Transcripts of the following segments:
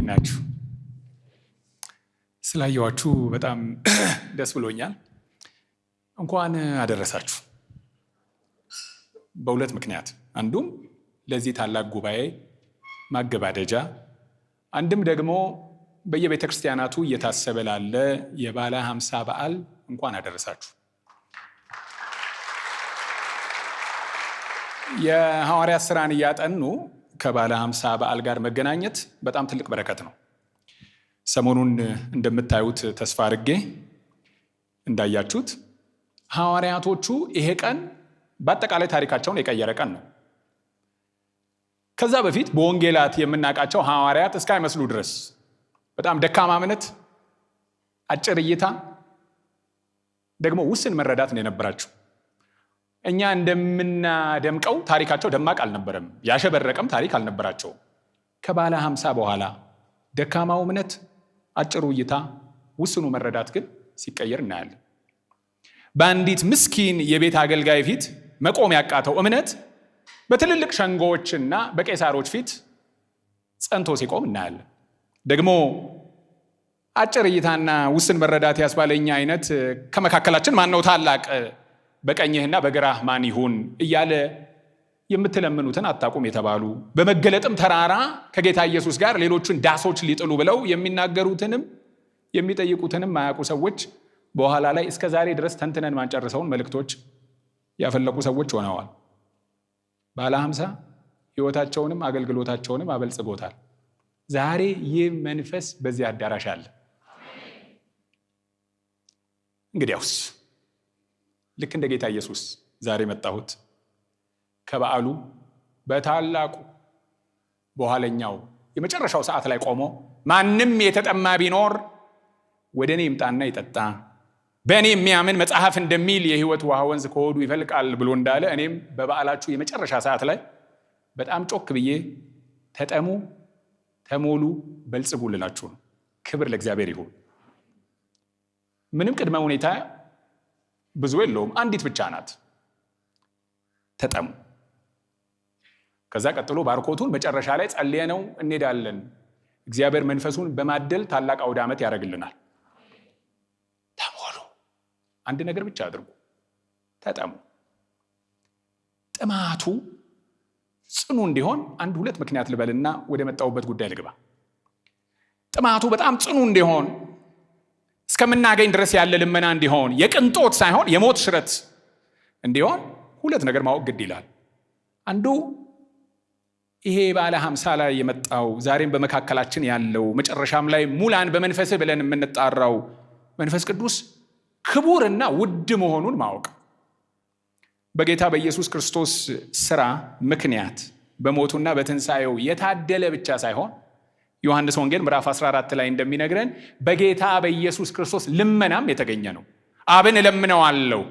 እንዴት ናችሁ? ስላየኋችሁ በጣም ደስ ብሎኛል። እንኳን አደረሳችሁ። በሁለት ምክንያት፣ አንዱም ለዚህ ታላቅ ጉባኤ ማገባደጃ፣ አንድም ደግሞ በየቤተ ክርስቲያናቱ እየታሰበ ላለ የባለ 50 በዓል እንኳን አደረሳችሁ። የሐዋርያት ሥራን እያጠኑ ከባለ 50 በዓል ጋር መገናኘት በጣም ትልቅ በረከት ነው። ሰሞኑን እንደምታዩት ተስፋ አድርጌ እንዳያችሁት ሐዋርያቶቹ ይሄ ቀን በአጠቃላይ ታሪካቸውን የቀየረ ቀን ነው። ከዛ በፊት በወንጌላት የምናውቃቸው ሐዋርያት እስካይመስሉ ድረስ በጣም ደካማ እምነት፣ አጭር እይታ፣ ደግሞ ውስን መረዳት ነው የነበራቸው። እኛ እንደምናደምቀው ታሪካቸው ደማቅ አልነበረም፣ ያሸበረቀም ታሪክ አልነበራቸውም። ከባለ 50 በኋላ ደካማው እምነት፣ አጭሩ እይታ፣ ውስኑ መረዳት ግን ሲቀየር እናያለን። በአንዲት ምስኪን የቤት አገልጋይ ፊት መቆም ያቃተው እምነት በትልልቅ ሸንጎዎችና በቄሳሮች ፊት ጸንቶ ሲቆም እናያለን። ደግሞ አጭር እይታና ውስን መረዳት ያስባለኛ አይነት ከመካከላችን ማን ነው ታላቅ፣ በቀኝህና በግራህ ማን ይሁን እያለ የምትለምኑትን አታቁም የተባሉ፣ በመገለጥም ተራራ ከጌታ ኢየሱስ ጋር ሌሎቹን ዳሶች ሊጥሉ ብለው የሚናገሩትንም የሚጠይቁትንም ማያውቁ ሰዎች በኋላ ላይ እስከ ዛሬ ድረስ ተንትነን ማንጨርሰውን መልእክቶች ያፈለቁ ሰዎች ሆነዋል። ባለ 50 ሕይወታቸውንም አገልግሎታቸውንም አበልጽጎታል። ዛሬ ይህ መንፈስ በዚህ አዳራሽ አለ። እንግዲያውስ ልክ እንደ ጌታ ኢየሱስ ዛሬ መጣሁት ከበዓሉ በታላቁ በኋለኛው የመጨረሻው ሰዓት ላይ ቆሞ ማንም የተጠማ ቢኖር ወደ እኔ ይምጣና ይጠጣ፣ በእኔ የሚያምን መጽሐፍ እንደሚል የሕይወት ውሃ ወንዝ ከሆዱ ይፈልቃል ብሎ እንዳለ እኔም በበዓላችሁ የመጨረሻ ሰዓት ላይ በጣም ጮክ ብዬ ተጠሙ፣ ተሞሉ፣ በልጽጉ ልላችሁ ነው። ክብር ለእግዚአብሔር ይሁን። ምንም ቅድመ ሁኔታ ብዙ የለውም፣ አንዲት ብቻ ናት። ተጠሙ። ከዛ ቀጥሎ ባርኮቱን መጨረሻ ላይ ጸልየነው እንሄዳለን። እግዚአብሔር መንፈሱን በማደል ታላቅ አውደ ዓመት ያደርግልናል። ተሞሉ። አንድ ነገር ብቻ አድርጉ፣ ተጠሙ። ጥማቱ ጽኑ እንዲሆን አንድ ሁለት ምክንያት ልበልና ወደ መጣሁበት ጉዳይ ልግባ። ጥማቱ በጣም ጽኑ እንዲሆን፣ እስከምናገኝ ድረስ ያለ ልመና እንዲሆን፣ የቅንጦት ሳይሆን የሞት ሽረት እንዲሆን ሁለት ነገር ማወቅ ግድ ይላል። አንዱ ይሄ ባለ 50 ላይ የመጣው ዛሬም በመካከላችን ያለው መጨረሻም ላይ ሙላን በመንፈስህ ብለን የምንጣራው መንፈስ ቅዱስ ክቡርና ውድ መሆኑን ማወቅ። በጌታ በኢየሱስ ክርስቶስ ሥራ ምክንያት በሞቱና በትንሣኤው የታደለ ብቻ ሳይሆን ዮሐንስ ወንጌል ምዕራፍ 14 ላይ እንደሚነግረን በጌታ በኢየሱስ ክርስቶስ ልመናም የተገኘ ነው። አብን እለምነዋለሁ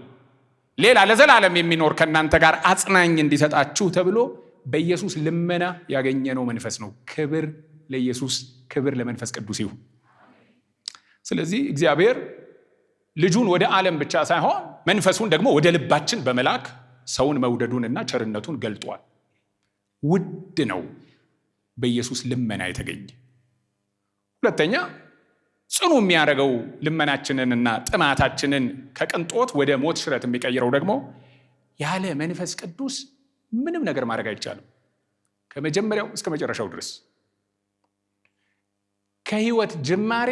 ሌላ ለዘላለም የሚኖር ከእናንተ ጋር አጽናኝ እንዲሰጣችሁ ተብሎ በኢየሱስ ልመና ያገኘነው መንፈስ ነው። ክብር ለኢየሱስ፣ ክብር ለመንፈስ ቅዱስ ይሁን። ስለዚህ እግዚአብሔር ልጁን ወደ ዓለም ብቻ ሳይሆን መንፈሱን ደግሞ ወደ ልባችን በመላክ ሰውን መውደዱንና ቸርነቱን ገልጧል። ውድ ነው በኢየሱስ ልመና የተገኘ። ሁለተኛ ጽኑ የሚያደርገው ልመናችንንና ጥማታችንን ከቅንጦት ወደ ሞት ሽረት የሚቀይረው ደግሞ ያለ መንፈስ ቅዱስ ምንም ነገር ማድረግ አይቻልም። ከመጀመሪያው እስከ መጨረሻው ድረስ ከሕይወት ጅማሬ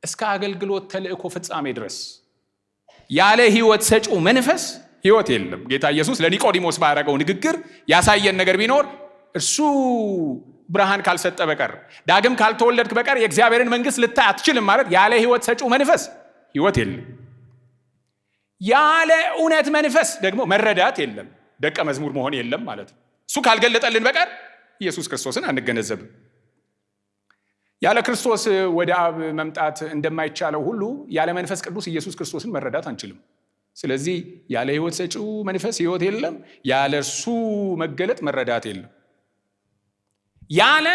እስከ አገልግሎት ተልእኮ ፍጻሜ ድረስ ያለ ሕይወት ሰጪው መንፈስ ሕይወት የለም። ጌታ ኢየሱስ ለኒቆዲሞስ ባደረገው ንግግር ያሳየን ነገር ቢኖር እርሱ ብርሃን ካልሰጠ በቀር ዳግም ካልተወለድክ በቀር የእግዚአብሔርን መንግሥት ልታይ አትችልም ማለት ያለ ሕይወት ሰጪው መንፈስ ሕይወት የለም። ያለ እውነት መንፈስ ደግሞ መረዳት የለም፣ ደቀ መዝሙር መሆን የለም ማለት ነው። እሱ ካልገለጠልን በቀር ኢየሱስ ክርስቶስን አንገነዘብም። ያለ ክርስቶስ ወደ አብ መምጣት እንደማይቻለው ሁሉ ያለ መንፈስ ቅዱስ ኢየሱስ ክርስቶስን መረዳት አንችልም። ስለዚህ ያለ ሕይወት ሰጪው መንፈስ ሕይወት የለም፣ ያለ እርሱ መገለጥ መረዳት የለም። ያለ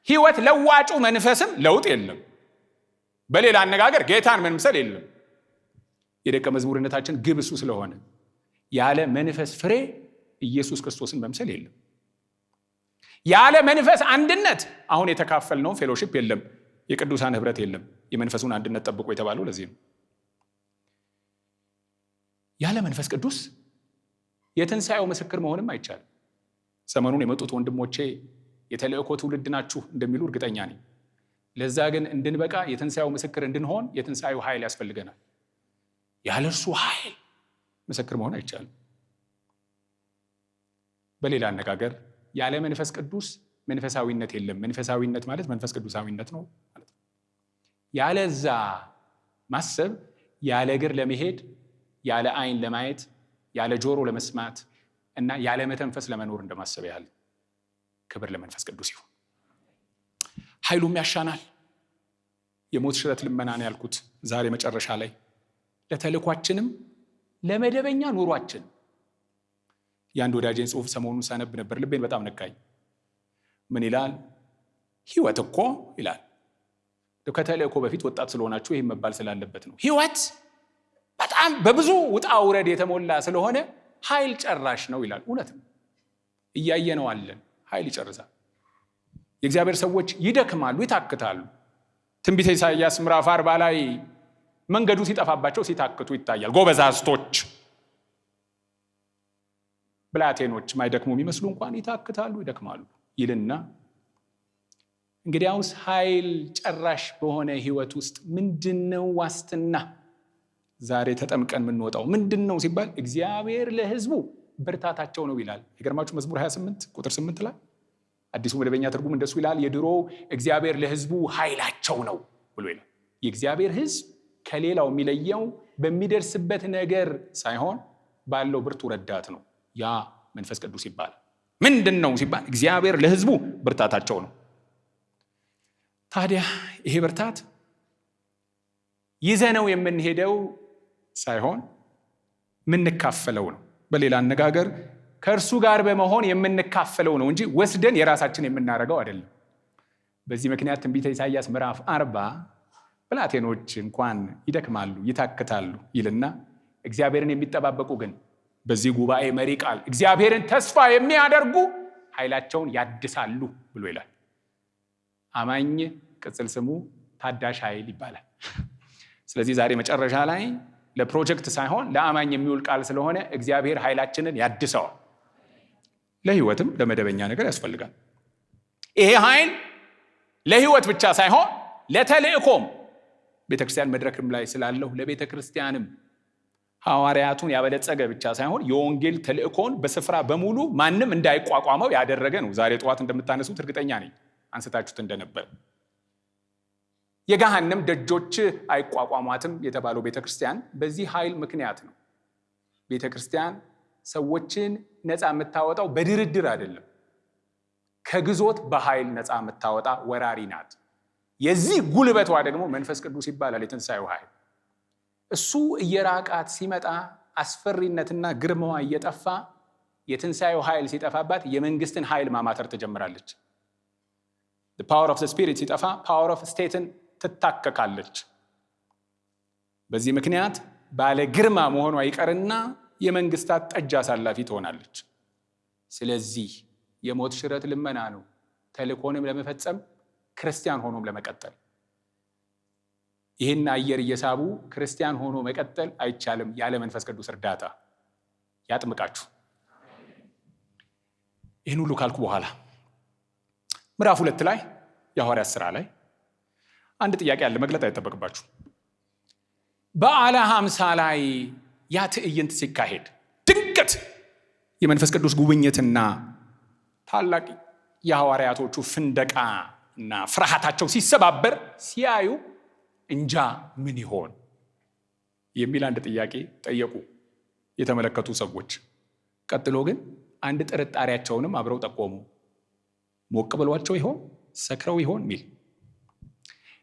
ሕይወት ለዋጩ መንፈስም ለውጥ የለም። በሌላ አነጋገር ጌታን መምሰል የለም። የደቀ መዝሙርነታችን ግብ እሱ ስለሆነ ያለ መንፈስ ፍሬ ኢየሱስ ክርስቶስን መምሰል የለም። ያለ መንፈስ አንድነት አሁን የተካፈልነው ፌሎሺፕ የለም፣ የቅዱሳን ህብረት የለም። የመንፈሱን አንድነት ጠብቆ የተባለው ለዚህ ነው። ያለ መንፈስ ቅዱስ የትንሣኤው ምስክር መሆንም አይቻልም። ሰሞኑን የመጡት ወንድሞቼ የተልእኮ ትውልድ ናችሁ እንደሚሉ እርግጠኛ ነኝ። ለዛ ግን እንድንበቃ የትንሣኤው ምስክር እንድንሆን የትንሣኤው ኃይል ያስፈልገናል። ያለ እርሱ ኃይል ምስክር መሆን አይቻልም። በሌላ አነጋገር ያለ መንፈስ ቅዱስ መንፈሳዊነት የለም። መንፈሳዊነት ማለት መንፈስ ቅዱሳዊነት ነው ማለት ነው። ያለዛ ማሰብ ያለ እግር ለመሄድ፣ ያለ አይን ለማየት፣ ያለ ጆሮ ለመስማት እና ያለ መተንፈስ ለመኖር እንደማሰብ ያህል። ክብር ለመንፈስ ቅዱስ ይሁን። ኃይሉም ያሻናል። የሞት ሽረት ልመና ነው ያልኩት ዛሬ መጨረሻ ላይ ለተልኳችንም ለመደበኛ ኑሯችን። የአንድ ወዳጄን ጽሑፍ ሰሞኑን ሳነብ ነበር፣ ልቤን በጣም ነካኝ። ምን ይላል? ህይወት እኮ ይላል፣ ከተልእኮ በፊት ወጣት ስለሆናችሁ ይህም መባል ስላለበት ነው። ህይወት በጣም በብዙ ውጣ ውረድ የተሞላ ስለሆነ ኃይል ጨራሽ ነው ይላል። እውነት ነው፣ እያየነው አለን። ኃይል ይጨርሳል። የእግዚአብሔር ሰዎች ይደክማሉ፣ ይታክታሉ። ትንቢተ ኢሳይያስ ምዕራፍ 40 ላይ መንገዱ ሲጠፋባቸው ሲታክቱ ይታያል። ጎበዛዝቶች ብላቴኖች ማይደክሙ የሚመስሉ እንኳን ይታክታሉ፣ ይደክማሉ ይልና እንግዲያውስ ኃይል ጨራሽ በሆነ ህይወት ውስጥ ምንድነው ዋስትና? ዛሬ ተጠምቀን የምንወጣው ምንድነው ሲባል እግዚአብሔር ለህዝቡ ብርታታቸው ነው ይላል። የገርማችሁ መዝሙር 28 ቁጥር 8 ላይ አዲሱ መደበኛ ትርጉም እንደሱ ይላል፣ የድሮ እግዚአብሔር ለህዝቡ ኃይላቸው ነው ብሎ ይላል። የእግዚአብሔር ህዝብ ከሌላው የሚለየው በሚደርስበት ነገር ሳይሆን ባለው ብርቱ ረዳት ነው። ያ መንፈስ ቅዱስ ይባላል። ምንድን ነው ሲባል እግዚአብሔር ለህዝቡ ብርታታቸው ነው። ታዲያ ይሄ ብርታት ይዘነው የምንሄደው ሳይሆን የምንካፈለው ነው። በሌላ አነጋገር ከእርሱ ጋር በመሆን የምንካፈለው ነው እንጂ ወስደን የራሳችን የምናደርገው አይደለም። በዚህ ምክንያት ትንቢተ ኢሳይያስ ምዕራፍ 40 ብላቴኖች እንኳን ይደክማሉ፣ ይታክታሉ ይልና እግዚአብሔርን የሚጠባበቁ ግን በዚህ ጉባኤ መሪ ቃል እግዚአብሔርን ተስፋ የሚያደርጉ ኃይላቸውን ያድሳሉ ብሎ ይላል። አማኝ ቅጽል ስሙ ታዳሽ ኃይል ይባላል። ስለዚህ ዛሬ መጨረሻ ላይ ለፕሮጀክት ሳይሆን ለአማኝ የሚውል ቃል ስለሆነ እግዚአብሔር ኃይላችንን ያድሰዋል። ለህይወትም ለመደበኛ ነገር ያስፈልጋል። ይሄ ኃይል ለህይወት ብቻ ሳይሆን ለተልእኮም ቤተክርስቲያን መድረክም ላይ ስላለው ለቤተ ክርስቲያንም ሐዋርያቱን ያበለጸገ ብቻ ሳይሆን የወንጌል ተልእኮን በስፍራ በሙሉ ማንም እንዳይቋቋመው ያደረገ ነው። ዛሬ ጠዋት እንደምታነሱት እርግጠኛ ነኝ አንስታችሁት እንደነበር። የገሃነም ደጆች አይቋቋሟትም የተባለው ቤተክርስቲያን በዚህ ኃይል ምክንያት ነው። ቤተክርስቲያን ሰዎችን ነፃ የምታወጣው በድርድር አይደለም። ከግዞት በኃይል ነፃ የምታወጣ ወራሪ ናት። የዚህ ጉልበቷ ደግሞ መንፈስ ቅዱስ ይባላል። የትንሣኤው ኃይል እሱ እየራቃት ሲመጣ አስፈሪነትና ግርማዋ እየጠፋ የትንሣኤው ኃይል ሲጠፋባት የመንግስትን ኃይል ማማተር ትጀምራለች። ፓወር ኦፍ ስፒሪት ሲጠፋ ፓወር ኦፍ ስቴትን ትታከካለች። በዚህ ምክንያት ባለ ግርማ መሆኗ ይቀርና የመንግስታት ጠጅ አሳላፊ ትሆናለች። ስለዚህ የሞት ሽረት ልመና ነው ተልእኮንም ለመፈጸም ክርስቲያን ሆኖም ለመቀጠል። ይህን አየር እየሳቡ ክርስቲያን ሆኖ መቀጠል አይቻልም ያለ መንፈስ ቅዱስ እርዳታ። ያጥምቃችሁ። ይህን ሁሉ ካልኩ በኋላ ምዕራፍ 2 ላይ የሐዋርያት ሥራ ላይ አንድ ጥያቄ አለ፣ መግለጥ አይጠበቅባችሁ። በዓለ ሃምሳ ላይ ያ ትዕይንት ሲካሄድ ድንገት የመንፈስ ቅዱስ ጉብኝትና ታላቅ የሐዋርያቶቹ ፍንደቃ እና ፍርሃታቸው ሲሰባበር ሲያዩ እንጃ ምን ይሆን የሚል አንድ ጥያቄ ጠየቁ የተመለከቱ ሰዎች። ቀጥሎ ግን አንድ ጥርጣሬያቸውንም አብረው ጠቆሙ። ሞቅ ብሏቸው ይሆን? ሰክረው ይሆን ሚል።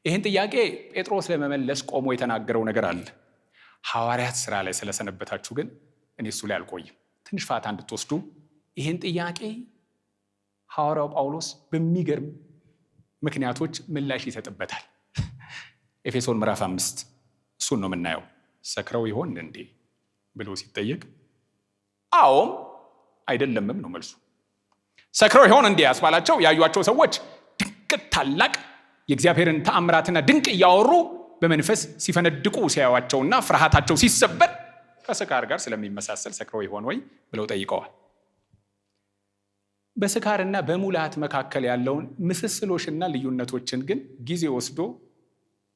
ይህን ጥያቄ ጴጥሮስ ለመመለስ ቆሞ የተናገረው ነገር አለ። ሐዋርያት ሥራ ላይ ስለሰነበታችሁ ግን እኔ እሱ ላይ አልቆይም። ትንሽ ፋታ እንድትወስዱ ይህን ጥያቄ ሐዋርያው ጳውሎስ በሚገርም ምክንያቶች ምላሽ ይሰጥበታል። ኤፌሶን ምዕራፍ 5 እሱን ነው የምናየው። ሰክረው ይሆን እንዴ ብሎ ሲጠየቅ አዎም አይደለምም ነው መልሱ። ሰክረው ይሆን እንዲህ ያስባላቸው ያዩአቸው ሰዎች ድንቅ ታላቅ የእግዚአብሔርን ተአምራትና ድንቅ እያወሩ በመንፈስ ሲፈነድቁ ሲያዩአቸውና ፍርሃታቸው ሲሰበር ከስካር ጋር ስለሚመሳሰል ሰክረው ይሆን ወይ ብለው ጠይቀዋል። በስካርና በሙላት መካከል ያለውን ምስስሎችና ልዩነቶችን ግን ጊዜ ወስዶ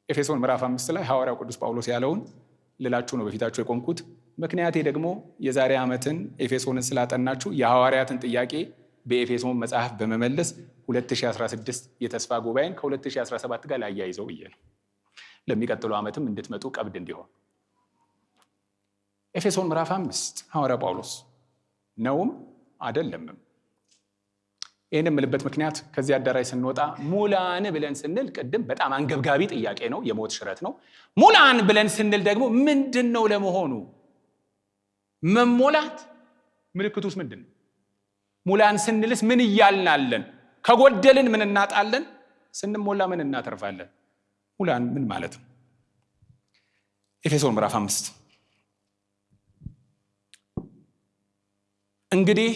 ኤፌሶን ምዕራፍ 5 ላይ ሐዋርያው ቅዱስ ጳውሎስ ያለውን ልላችሁ ነው በፊታችሁ የቆምኩት። ምክንያቴ ደግሞ የዛሬ ዓመትን ኤፌሶንን ስላጠናችሁ የሐዋርያትን ጥያቄ በኤፌሶን መጽሐፍ በመመለስ 2016 የተስፋ ጉባኤን ከ2017 ጋር ላያይዘው ብዬ ነው። ለሚቀጥለው ዓመትም እንድትመጡ ቀብድ እንዲሆን ኤፌሶን ምዕራፍ 5 ሐዋርያ ጳውሎስ ነውም አይደለምም። ይህን የምልበት ምክንያት ከዚህ አዳራሽ ስንወጣ ሙላን ብለን ስንል ቅድም በጣም አንገብጋቢ ጥያቄ ነው፣ የሞት ሽረት ነው። ሙላን ብለን ስንል ደግሞ ምንድን ነው ለመሆኑ መሞላት? ምልክቱስ ምንድን ነው? ሙላን ስንልስ ምን እያልናለን? ከጎደልን ምን እናጣለን? ስንሞላ ምን እናተርፋለን? ሙላን ምን ማለት ነው? ኤፌሶን ምዕራፍ 5 እንግዲህ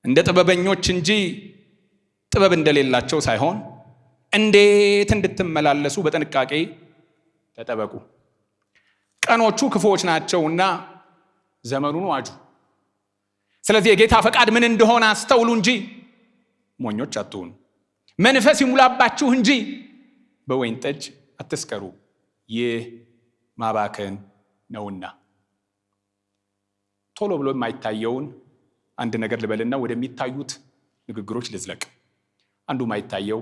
እንደ ጥበበኞች እንጂ ጥበብ እንደሌላቸው ሳይሆን እንዴት እንድትመላለሱ በጥንቃቄ ተጠበቁ። ቀኖቹ ክፉዎች ናቸውና ዘመኑን ዋጁ። ስለዚህ የጌታ ፈቃድ ምን እንደሆነ አስተውሉ እንጂ ሞኞች አትሁኑ። መንፈስ ይሙላባችሁ እንጂ በወይን ጠጅ አትስከሩ፣ ይህ ማባከን ነውና። ቶሎ ብሎ የማይታየውን አንድ ነገር ልበልና ወደሚታዩት ንግግሮች ልዝለቅ። አንዱ የማይታየው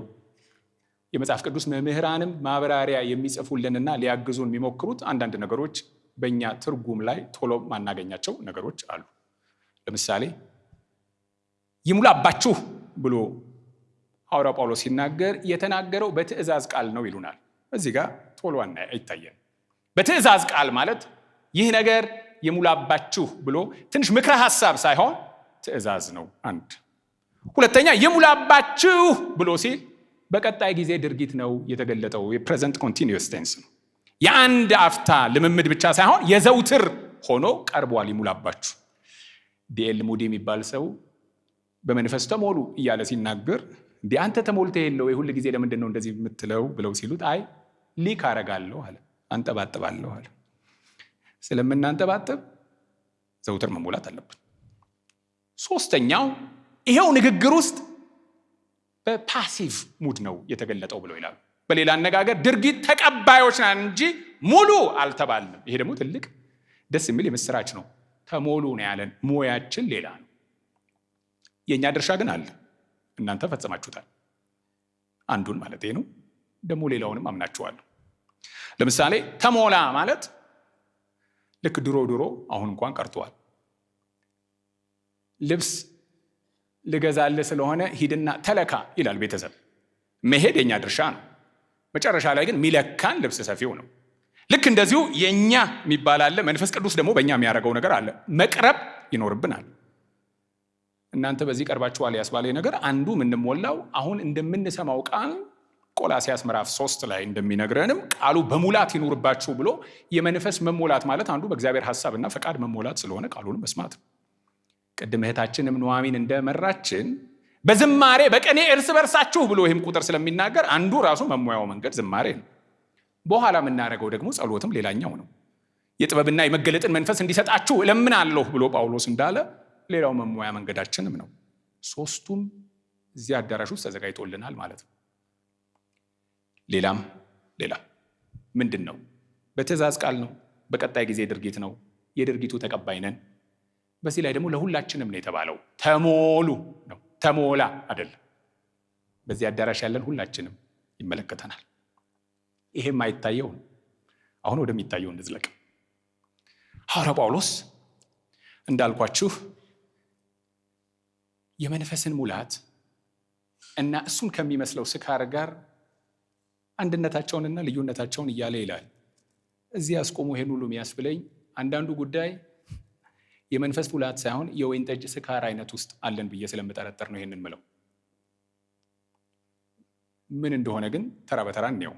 የመጽሐፍ ቅዱስ መምህራንም ማብራሪያ የሚጽፉልንና ሊያግዙን የሚሞክሩት አንዳንድ ነገሮች በእኛ ትርጉም ላይ ቶሎ ማናገኛቸው ነገሮች አሉ። ለምሳሌ ይሙላባችሁ ብሎ ሐዋርያው ጳውሎስ ሲናገር የተናገረው በትእዛዝ ቃል ነው ይሉናል። እዚህ ጋር ቶሎ አይታየን። በትእዛዝ ቃል ማለት ይህ ነገር ይሙላባችሁ ብሎ ትንሽ ምክረ ሐሳብ ሳይሆን ትእዛዝ ነው። አንድ ሁለተኛ ይሙላባችሁ ብሎ ሲል በቀጣይ ጊዜ ድርጊት ነው የተገለጠው። የፕሬዘንት ኮንቲኒዩስ ቴንስ ነው። የአንድ አፍታ ልምምድ ብቻ ሳይሆን የዘውትር ሆኖ ቀርቧል። ይሙላባችሁ። ዲኤል ሙዲ የሚባል ሰው በመንፈስ ተሞሉ እያለ ሲናገር እንዴ አንተ ተሞልተህ የለው ሁል ጊዜ ለምንድን ነው እንደዚህ የምትለው ብለው ሲሉት አይ ሊክ አረጋለሁ አለ፣ አንጠባጥባለሁ አለ። ስለምናንጠባጥብ ዘውትር መሞላት አለብን። ሶስተኛው ይሄው ንግግር ውስጥ በፓሲቭ ሙድ ነው የተገለጠው ብለው ይላሉ። በሌላ አነጋገር ድርጊት ተቀባዮች ነን እንጂ ሙሉ አልተባልንም። ይሄ ደግሞ ትልቅ ደስ የሚል የምስራች ነው። ተሞሉ ነው ያለን። ሞያችን ሌላ ነው። የኛ ድርሻ ግን አለ። እናንተ ፈጽማችሁታል። አንዱን ማለት ነው። ደግሞ ሌላውንም አምናችኋለሁ። ለምሳሌ ተሞላ ማለት ልክ ድሮ አሁን እንኳን ቀርቷል። ልብስ ልገዛልህ ስለሆነ ሂድና ተለካ ይላል ቤተሰብ። መሄድ የኛ ድርሻ ነው። መጨረሻ ላይ ግን ሚለካን ልብስ ሰፊው ነው። ልክ እንደዚሁ የኛ የሚባል አለ። መንፈስ ቅዱስ ደግሞ በእኛ የሚያደርገው ነገር አለ። መቅረብ ይኖርብናል። እናንተ በዚህ ቀርባችኋል ያስባለ ነገር አንዱ የምንሞላው አሁን እንደምንሰማው ቃል ቆላስይስ ምዕራፍ 3 ላይ እንደሚነግረንም ቃሉ በሙላት ይኑርባችሁ ብሎ የመንፈስ መሞላት ማለት አንዱ በእግዚአብሔር ሐሳብና ፈቃድ መሞላት ስለሆነ ቃሉን መስማት ነው። ቅድም እህታችንም ኑሐሚን እንደመራችን በዝማሬ በቀኔ እርስ በርሳችሁ ብሎ ይህም ቁጥር ስለሚናገር አንዱ ራሱ መሞያው መንገድ ዝማሬ ነው። በኋላ የምናደርገው ደግሞ ጸሎትም ሌላኛው ነው። የጥበብና የመገለጥን መንፈስ እንዲሰጣችሁ እለምናለሁ ብሎ ጳውሎስ እንዳለ ሌላው መሞያ መንገዳችንም ነው። ሶስቱም እዚህ አዳራሽ ውስጥ ተዘጋጅቶልናል ማለት ነው። ሌላ ምንድን ነው? በትእዛዝ ቃል ነው። በቀጣይ ጊዜ ድርጊት ነው። የድርጊቱ ተቀባይ ነን። በዚህ ላይ ደግሞ ለሁላችንም ነው የተባለው። ተሞሉ ነው፣ ተሞላ አይደለም። በዚህ አዳራሽ ያለን ሁላችንም ይመለከተናል። ይሄም አይታየው። አሁን ወደሚታየው እንዝለቅ። ሐዋርያው ጳውሎስ እንዳልኳችሁ የመንፈስን ሙላት እና እሱን ከሚመስለው ስካር ጋር አንድነታቸውንና ልዩነታቸውን እያለ ይላል። እዚህ አስቆሙ። ይሄን ሁሉ የሚያስብለኝ አንዳንዱ ጉዳይ የመንፈስ ሙላት ሳይሆን የወይን ጠጅ ስካር አይነት ውስጥ አለን ብዬ ስለምጠረጠር ነው ይሄንን ምለው። ምን እንደሆነ ግን ተራ በተራ እንየው።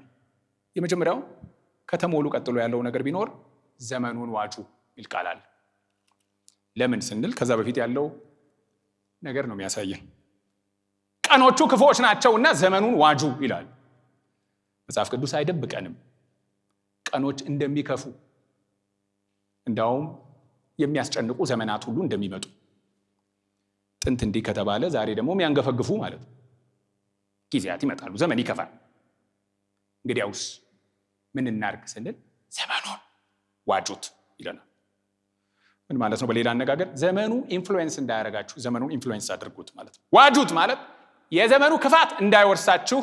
የመጀመሪያው ከተሞሉ ቀጥሎ ያለው ነገር ቢኖር ዘመኑን ዋጁ የሚል ቃል አለ። ለምን ስንል ከዛ በፊት ያለው ነገር ነው የሚያሳየን። ቀኖቹ ክፉዎች ናቸውና ዘመኑን ዋጁ ይላል መጽሐፍ ቅዱስ። አይደብቀንም ቀኖች እንደሚከፉ፣ እንዳውም የሚያስጨንቁ ዘመናት ሁሉ እንደሚመጡ። ጥንት እንዲህ ከተባለ ዛሬ ደግሞ የሚያንገፈግፉ ማለት ነው። ጊዜያት ይመጣሉ፣ ዘመን ይከፋል። እንግዲያውስ ምን እናርግ ስንል ዘመኑን ዋጁት ይለናል። ምን ማለት ነው? በሌላ አነጋገር ዘመኑ ኢንፍሉዌንስ እንዳያረጋችሁ ዘመኑን ኢንፍሉዌንስ አድርጉት ማለት ነው። ዋጁት ማለት የዘመኑ ክፋት እንዳይወርሳችሁ፣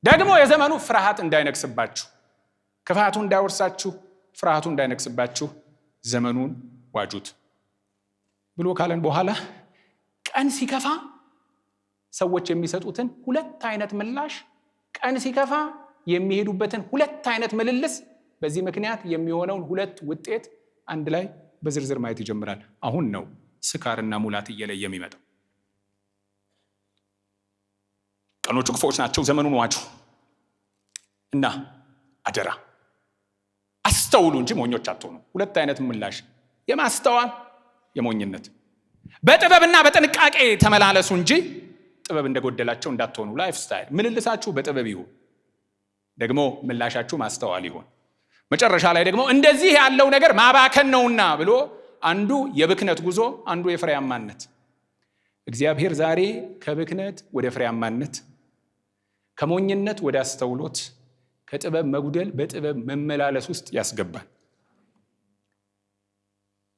ደግሞ የዘመኑ ፍርሃት እንዳይነግስባችሁ፣ ክፋቱ እንዳይወርሳችሁ፣ ፍርሃቱ እንዳይነግስባችሁ ዘመኑን ዋጁት ብሎ ካለን በኋላ ቀን ሲከፋ ሰዎች የሚሰጡትን ሁለት አይነት ምላሽ፣ ቀን ሲከፋ የሚሄዱበትን ሁለት አይነት ምልልስ፣ በዚህ ምክንያት የሚሆነውን ሁለት ውጤት አንድ ላይ በዝርዝር ማየት ይጀምራል። አሁን ነው ስካርና ሙላት እየለየ የሚመጣው። ቀኖቹ ክፉዎች ናቸው፣ ዘመኑን ዋጁ እና አደራ አስተውሉ እንጂ ሞኞች አትሆኑ። ሁለት አይነት ምላሽ፣ የማስተዋል የሞኝነት። በጥበብና በጥንቃቄ ተመላለሱ እንጂ ጥበብ እንደጎደላቸው እንዳትሆኑ። ላይፍ ስታይል ምልልሳችሁ በጥበብ ይሁን፣ ደግሞ ምላሻችሁ ማስተዋል ይሁን። መጨረሻ ላይ ደግሞ እንደዚህ ያለው ነገር ማባከን ነውና ብሎ አንዱ የብክነት ጉዞ፣ አንዱ የፍሬያማነት። እግዚአብሔር ዛሬ ከብክነት ወደ ፍሬያማነት፣ ከሞኝነት ወደ አስተውሎት፣ ከጥበብ መጉደል በጥበብ መመላለስ ውስጥ ያስገባል።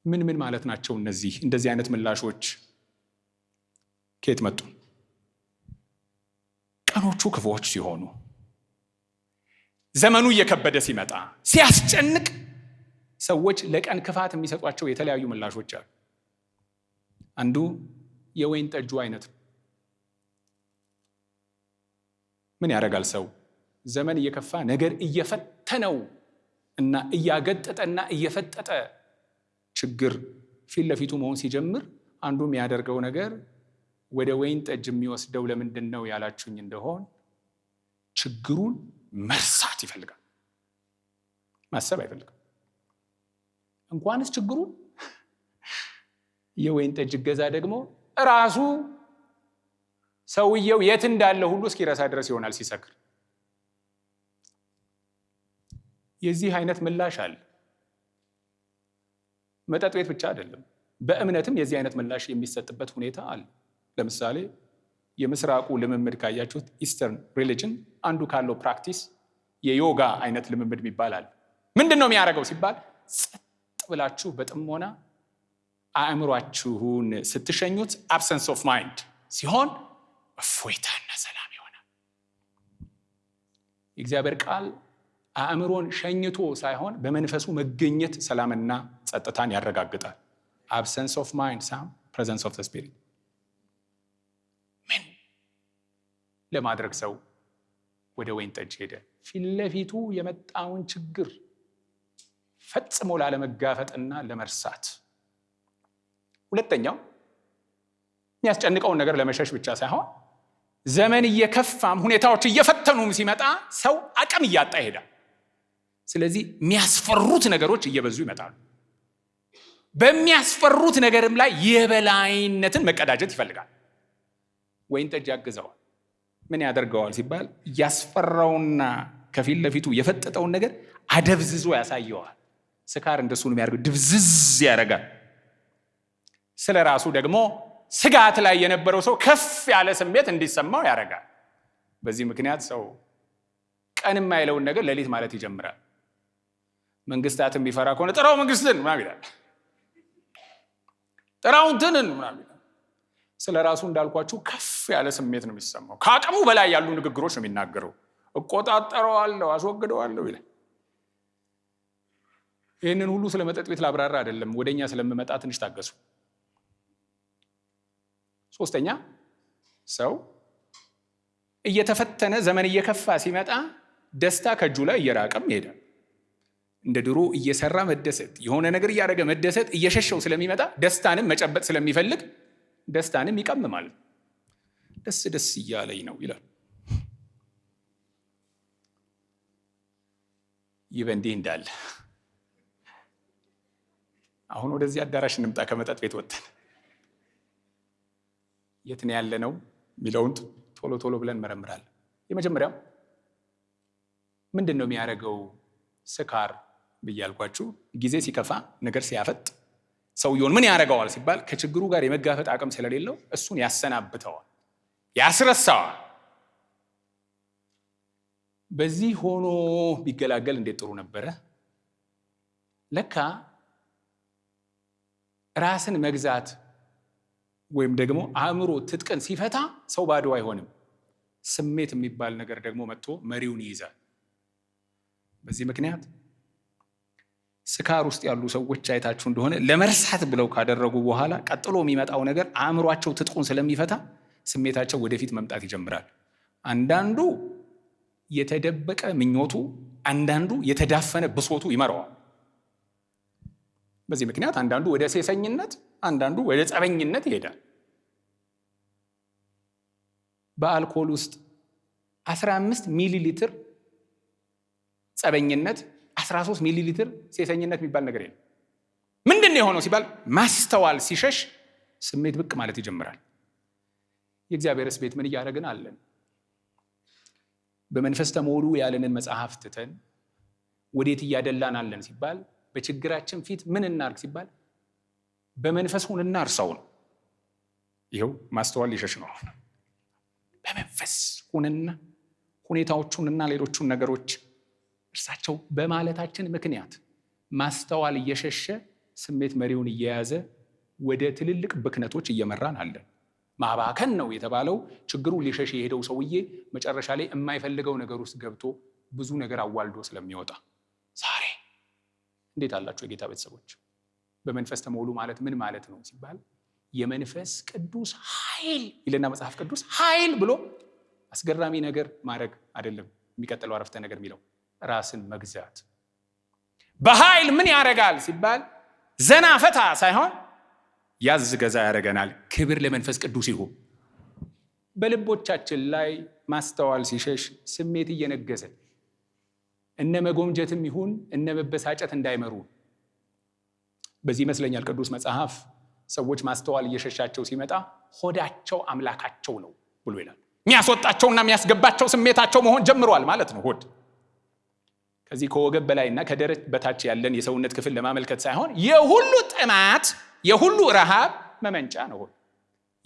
ምን ምን ማለት ናቸው እነዚህ? እንደዚህ አይነት ምላሾች ከየት መጡ? ቀኖቹ ክፉዎች ሲሆኑ፣ ዘመኑ እየከበደ ሲመጣ፣ ሲያስጨንቅ ሰዎች ለቀን ክፋት የሚሰጧቸው የተለያዩ ምላሾች አሉ። አንዱ የወይን ጠጁ አይነት ነው። ምን ያደርጋል ሰው ዘመን እየከፋ ነገር እየፈተነው እና እያገጠጠና እየፈጠጠ ችግር ፊት ለፊቱ መሆን ሲጀምር አንዱ የሚያደርገው ነገር ወደ ወይን ጠጅ የሚወስደው ለምንድን ነው ያላችሁኝ እንደሆን ችግሩን መርሳት ይፈልጋል። ማሰብ አይፈልግም። እንኳንስ ችግሩን የወይን ጠጅ ገዛ ደግሞ ራሱ ሰውየው የት እንዳለ ሁሉ እስኪረሳ ድረስ ይሆናል ሲሰክር። የዚህ አይነት ምላሽ አለ። መጠጥ ቤት ብቻ አይደለም፣ በእምነትም የዚህ አይነት ምላሽ የሚሰጥበት ሁኔታ አለ። ለምሳሌ የምስራቁ ልምምድ ካያችሁት ኢስተርን ሪሊጅን አንዱ ካለው ፕራክቲስ የዮጋ አይነት ልምምድ ይባላል። ምንድን ነው የሚያደርገው ሲባል ጸጥ ብላችሁ በጥሞና አእምሯችሁን ስትሸኙት አብሰንስ ኦፍ ማይንድ ሲሆን እፎይታና ሰላም ይሆናል። የእግዚአብሔር ቃል አእምሮን ሸኝቶ ሳይሆን በመንፈሱ መገኘት ሰላምና ጸጥታን ያረጋግጣል። አብሰንስ ኦፍ ማይንድ ሳም ፕሬዘንስ ኦፍ ዘ ስፒሪት። ምን ለማድረግ ሰው ወደ ወይን ጠጅ ሄደ? ፊት ለፊቱ የመጣውን ችግር ፈጽሞ ላለመጋፈጥና ለመርሳት። ሁለተኛው የሚያስጨንቀውን ነገር ለመሸሽ ብቻ ሳይሆን ዘመን እየከፋም ሁኔታዎች እየፈተኑም ሲመጣ ሰው አቅም እያጣ ይሄዳል። ስለዚህ የሚያስፈሩት ነገሮች እየበዙ ይመጣሉ። በሚያስፈሩት ነገርም ላይ የበላይነትን መቀዳጀት ይፈልጋል። ወይን ጠጅ ያግዘዋል። ምን ያደርገዋል ሲባል ያስፈራውና ከፊት ለፊቱ የፈጠጠውን ነገር አደብዝዞ ያሳየዋል። ስካር እንደሱ ነው የሚያደርገው፣ ድብዝዝ ያደርጋል። ስለ ራሱ ደግሞ ስጋት ላይ የነበረው ሰው ከፍ ያለ ስሜት እንዲሰማው ያደርጋል። በዚህ ምክንያት ሰው ቀን የማይለውን ነገር ሌሊት ማለት ይጀምራል። መንግስታትን ቢፈራ ከሆነ ጥራው መንግስትን ምናምን ይላል፣ ጥራው እንትንን ምናምን ይላል። ስለ ራሱ እንዳልኳችሁ ከፍ ያለ ስሜት ነው የሚሰማው። ከአቅሙ በላይ ያሉ ንግግሮች ነው የሚናገረው። እቆጣጠረዋለሁ፣ አስወግደዋለሁ ይላል። ይህንን ሁሉ ስለ መጠጥ ቤት ላብራራ አይደለም፣ ወደኛ ስለምመጣ ትንሽ ታገሱ። ሶስተኛ ሰው እየተፈተነ ዘመን እየከፋ ሲመጣ ደስታ ከእጁ ላይ እየራቀም ይሄዳል። እንደ ድሮ እየሰራ መደሰት፣ የሆነ ነገር እያደረገ መደሰት እየሸሸው ስለሚመጣ ደስታንም መጨበጥ ስለሚፈልግ ደስታንም ይቀምማል። ደስ ደስ እያለኝ ነው ይላል። ይህ በእንዲህ እንዳለ አሁን ወደዚህ አዳራሽ እንምጣ። ከመጠጥ ቤት ወጥተን የት ነው ያለነው የሚለውን ቶሎ ቶሎ ብለን መረምራለን። የመጀመሪያው ምንድነው የሚያደርገው ስካር ብያልኳችሁ? ጊዜ ሲከፋ ነገር ሲያፈጥ ሰውየውን ምን ያደርገዋል ሲባል ከችግሩ ጋር የመጋፈጥ አቅም ስለሌለው እሱን ያሰናብተዋል፣ ያስረሳዋል። በዚህ ሆኖ ቢገላገል እንዴት ጥሩ ነበረ። ለካ ራስን መግዛት ወይም ደግሞ አእምሮ ትጥቅን ሲፈታ ሰው ባዶ አይሆንም። ስሜት የሚባል ነገር ደግሞ መጥቶ መሪውን ይይዛል። በዚህ ምክንያት ስካር ውስጥ ያሉ ሰዎች አይታችሁ እንደሆነ ለመርሳት ብለው ካደረጉ በኋላ ቀጥሎ የሚመጣው ነገር አእምሯቸው ትጥቁን ስለሚፈታ ስሜታቸው ወደፊት መምጣት ይጀምራል። አንዳንዱ የተደበቀ ምኞቱ፣ አንዳንዱ የተዳፈነ ብሶቱ ይመራዋል። በዚህ ምክንያት አንዳንዱ ወደ ሴሰኝነት፣ አንዳንዱ ወደ ጸበኝነት ይሄዳል። በአልኮል ውስጥ 15 ሚሊ ሊትር ጸበኝነት፣ 13 ሚሊ ሊትር ሴሰኝነት የሚባል ነገር የለም። ምንድን የሆነው ሲባል ማስተዋል ሲሸሽ ስሜት ብቅ ማለት ይጀምራል። የእግዚአብሔርስ ቤት ምን እያደረግን አለን? በመንፈስ ተሞሉ ያለንን መጽሐፍ ትተን ወዴት እያደላን አለን ሲባል በችግራችን ፊት ምን እናርግ ሲባል በመንፈስ ሁንና እርሳው ነው። ይኸው ማስተዋል ሊሸሽ ነው። በመንፈስ ሁንና ሁኔታዎቹንና ሌሎቹን ነገሮች እርሳቸው በማለታችን ምክንያት ማስተዋል እየሸሸ ስሜት መሪውን እየያዘ ወደ ትልልቅ ብክነቶች እየመራን አለን። ማባከን ነው የተባለው ችግሩን ሊሸሽ የሄደው ሰውዬ መጨረሻ ላይ የማይፈልገው ነገር ውስጥ ገብቶ ብዙ ነገር አዋልዶ ስለሚወጣ። ዛሬ እንዴት አላችሁ የጌታ ቤተሰቦች? በመንፈስ ተሞሉ ማለት ምን ማለት ነው ሲባል የመንፈስ ቅዱስ ኃይል ይልና መጽሐፍ ቅዱስ ኃይል ብሎ አስገራሚ ነገር ማድረግ አይደለም። የሚቀጥለው አረፍተ ነገር የሚለው ራስን መግዛት። በኃይል ምን ያደርጋል ሲባል ዘና ፈታ ሳይሆን ያዝ ገዛ ያደርገናል። ክብር ለመንፈስ ቅዱስ ይሁን። በልቦቻችን ላይ ማስተዋል ሲሸሽ ስሜት እየነገሰ እነ መጎምጀትም ይሁን እነ መበሳጨት እንዳይመሩ። በዚህ ይመስለኛል ቅዱስ መጽሐፍ ሰዎች ማስተዋል እየሸሻቸው ሲመጣ ሆዳቸው አምላካቸው ነው ብሎ ይላል። የሚያስወጣቸውና የሚያስገባቸው ስሜታቸው መሆን ጀምሯል ማለት ነው። ሆድ ከዚህ ከወገብ በላይና ከደረት በታች ያለን የሰውነት ክፍል ለማመልከት ሳይሆን የሁሉ ጥማት፣ የሁሉ ረሃብ መመንጫ ነው።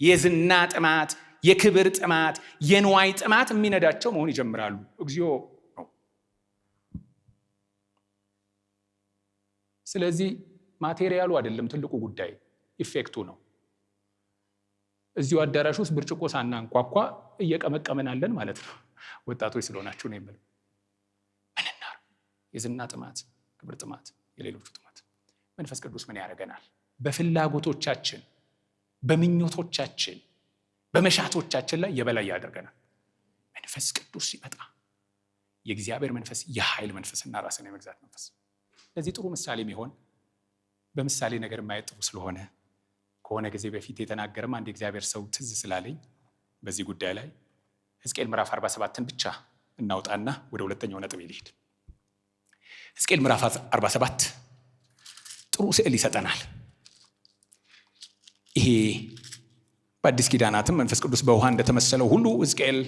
የዝና ጥማት፣ የክብር ጥማት፣ የንዋይ ጥማት የሚነዳቸው መሆን ይጀምራሉ። እግዚኦ ነው። ስለዚህ ማቴሪያሉ አይደለም ትልቁ ጉዳይ፣ ኢፌክቱ ነው። እዚሁ አዳራሽ ውስጥ ብርጭቆ ሳናንኳኳ እየቀመቀመናለን ማለት ነው። ወጣቶች ስለሆናችሁ ነው የምለው። ምንና የዝና ጥማት፣ ክብር ጥማት፣ የሌሎቹ ጥማት መንፈስ ቅዱስ ምን ያደርገናል? በፍላጎቶቻችን፣ በምኞቶቻችን፣ በመሻቶቻችን ላይ የበላይ ያደርገናል። መንፈስ ቅዱስ ሲመጣ የእግዚአብሔር መንፈስ የኃይል መንፈስና ራስን የመግዛት መንፈስ። ለዚህ ጥሩ ምሳሌ የሚሆን በምሳሌ ነገር ማየት ጥሩ ስለሆነ ከሆነ ጊዜ በፊት የተናገረም አንድ የእግዚአብሔር ሰው ትዝ ስላለኝ በዚህ ጉዳይ ላይ ሕዝቅኤል ምዕራፍ 47ን ብቻ እናውጣና ወደ ሁለተኛው ነጥብ ልሂድ። ሕዝቅኤል ምዕራፍ 47 ጥሩ ስዕል ይሰጠናል። ይሄ በአዲስ ኪዳናትም መንፈስ ቅዱስ በውሃ እንደተመሰለው ሁሉ ሕዝቅኤል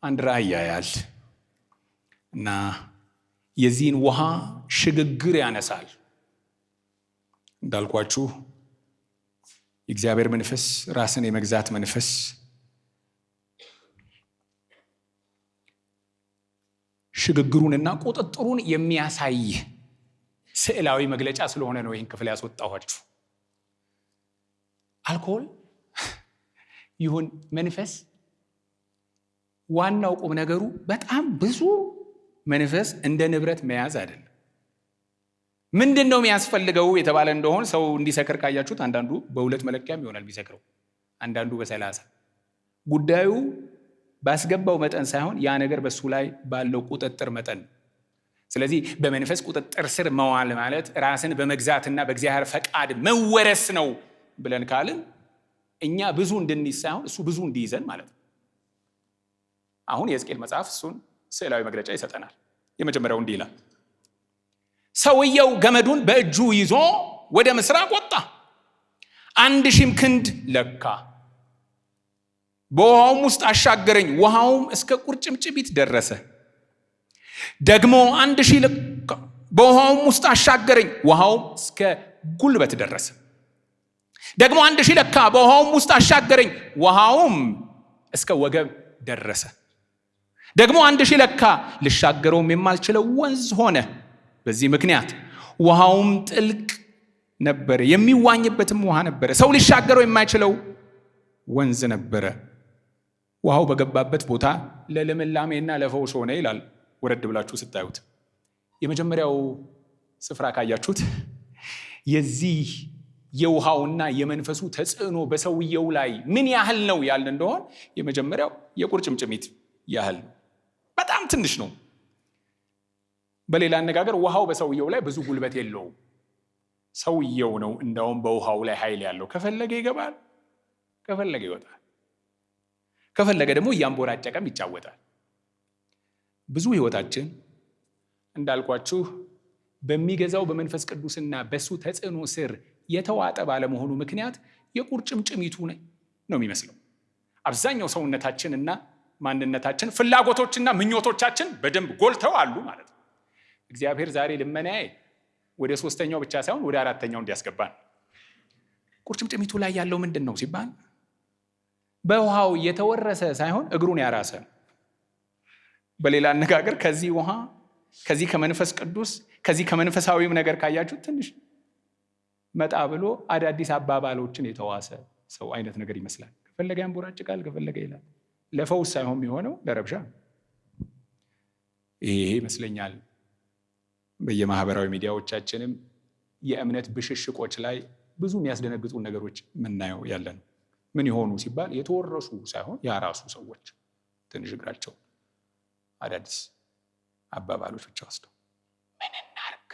አንድ ራእይ ያያል እና የዚህን ውሃ ሽግግር ያነሳል። እንዳልኳችሁ የእግዚአብሔር መንፈስ ራስን የመግዛት መንፈስ ሽግግሩንና ቁጥጥሩን የሚያሳይ ስዕላዊ መግለጫ ስለሆነ ነው ይህን ክፍል ያስወጣኋችሁ። አልኮል ይሁን መንፈስ፣ ዋናው ቁም ነገሩ በጣም ብዙ መንፈስ እንደ ንብረት መያዝ አይደለም። ምንድን ነው የሚያስፈልገው የተባለ እንደሆን ሰው እንዲሰክር ካያችሁት አንዳንዱ በ2 መለኪያም ይሆናል ቢሰክረው፣ አንዳንዱ በ30። ጉዳዩ ባስገባው መጠን ሳይሆን ያ ነገር በሱ ላይ ባለው ቁጥጥር መጠን። ስለዚህ በመንፈስ ቁጥጥር ስር መዋል ማለት ራስን በመግዛትና በእግዚአብሔር ፈቃድ መወረስ ነው ብለን ካልን እኛ ብዙ እንድንይዝ ሳይሆን እሱ ብዙ እንዲይዘን ማለት ነው። አሁን የሕዝቅኤል መጽሐፍ እሱን ስዕላዊ መግለጫ ይሰጠናል። የመጀመሪያው እንዲህ ይላል፣ ሰውየው ገመዱን በእጁ ይዞ ወደ ምስራቅ ወጣ፣ 1000 ክንድ ለካ። በውሃውም ውስጥ አሻገረኝ፣ ውሃውም እስከ ቁርጭምጭሚት ደረሰ። ደግሞ 1000 ለካ፣ በውሃውም ውስጥ አሻገረኝ፣ ውሃውም እስከ ጉልበት ደረሰ። ደግሞ 1000 ለካ፣ በውሃውም ውስጥ አሻገረኝ፣ ውሃውም እስከ ወገብ ደረሰ። ደግሞ 1000 ለካ፣ ልሻገረውም የማልችለው ወንዝ ሆነ። በዚህ ምክንያት ውሃውም ጥልቅ ነበረ፣ የሚዋኝበትም ውሃ ነበረ፣ ሰው ሊሻገረው የማይችለው ወንዝ ነበረ። ውሃው በገባበት ቦታ ለልምላሜና ለፈውስ ሆነ ይላል። ወረድ ብላችሁ ስታዩት የመጀመሪያው ስፍራ ካያችሁት የዚህ የውሃውና የመንፈሱ ተጽዕኖ በሰውየው ላይ ምን ያህል ነው ያልን እንደሆን የመጀመሪያው የቁርጭምጭሚት ያህል በጣም ትንሽ ነው። በሌላ አነጋገር ውሃው በሰውየው ላይ ብዙ ጉልበት የለውም። ሰውየው ነው እንደውም በውሃው ላይ ኃይል ያለው። ከፈለገ ይገባል፣ ከፈለገ ይወጣል፣ ከፈለገ ደግሞ እያንቦራጨቀም ይጫወታል። ብዙ ህይወታችን እንዳልኳችሁ በሚገዛው በመንፈስ ቅዱስና በሱ ተጽዕኖ ስር የተዋጠ ባለመሆኑ ምክንያት የቁርጭምጭሚቱ ነው የሚመስለው። አብዛኛው ሰውነታችንና ማንነታችን፣ ፍላጎቶችና ምኞቶቻችን በደንብ ጎልተው አሉ ማለት ነው። እግዚአብሔር ዛሬ ልመናዬ ወደ 3ኛው ብቻ ሳይሆን ወደ 4ኛው እንዲያስገባን። ቁርጭምጭሚቱ ላይ ያለው ምንድን ነው ሲባል በውሃው የተወረሰ ሳይሆን እግሩን ያራሰ። በሌላ አነጋገር ከዚህ ውሃ፣ ከዚህ ከመንፈስ ቅዱስ፣ ከዚህ ከመንፈሳዊም ነገር ካያችሁ ትንሽ መጣ ብሎ አዳዲስ አባባሎችን የተዋሰ ሰው አይነት ነገር ይመስላል። ከፈለገ ያንቦራጭቃል፣ ከፈለገ ይላል። ለፈውስ ሳይሆን የሚሆነው ለረብሻ። ይሄ ይመስለኛል በየማህበራዊ ሚዲያዎቻችንም የእምነት ብሽሽቆች ላይ ብዙ የሚያስደነግጡ ነገሮች ምናየው ያለን። ምን ይሆኑ ሲባል የተወረሱ ሳይሆን ያራሱ ሰዎች ትንሽ እግራቸው አዳዲስ አባባሎች ብቻ ወስደው ምን እናርግ?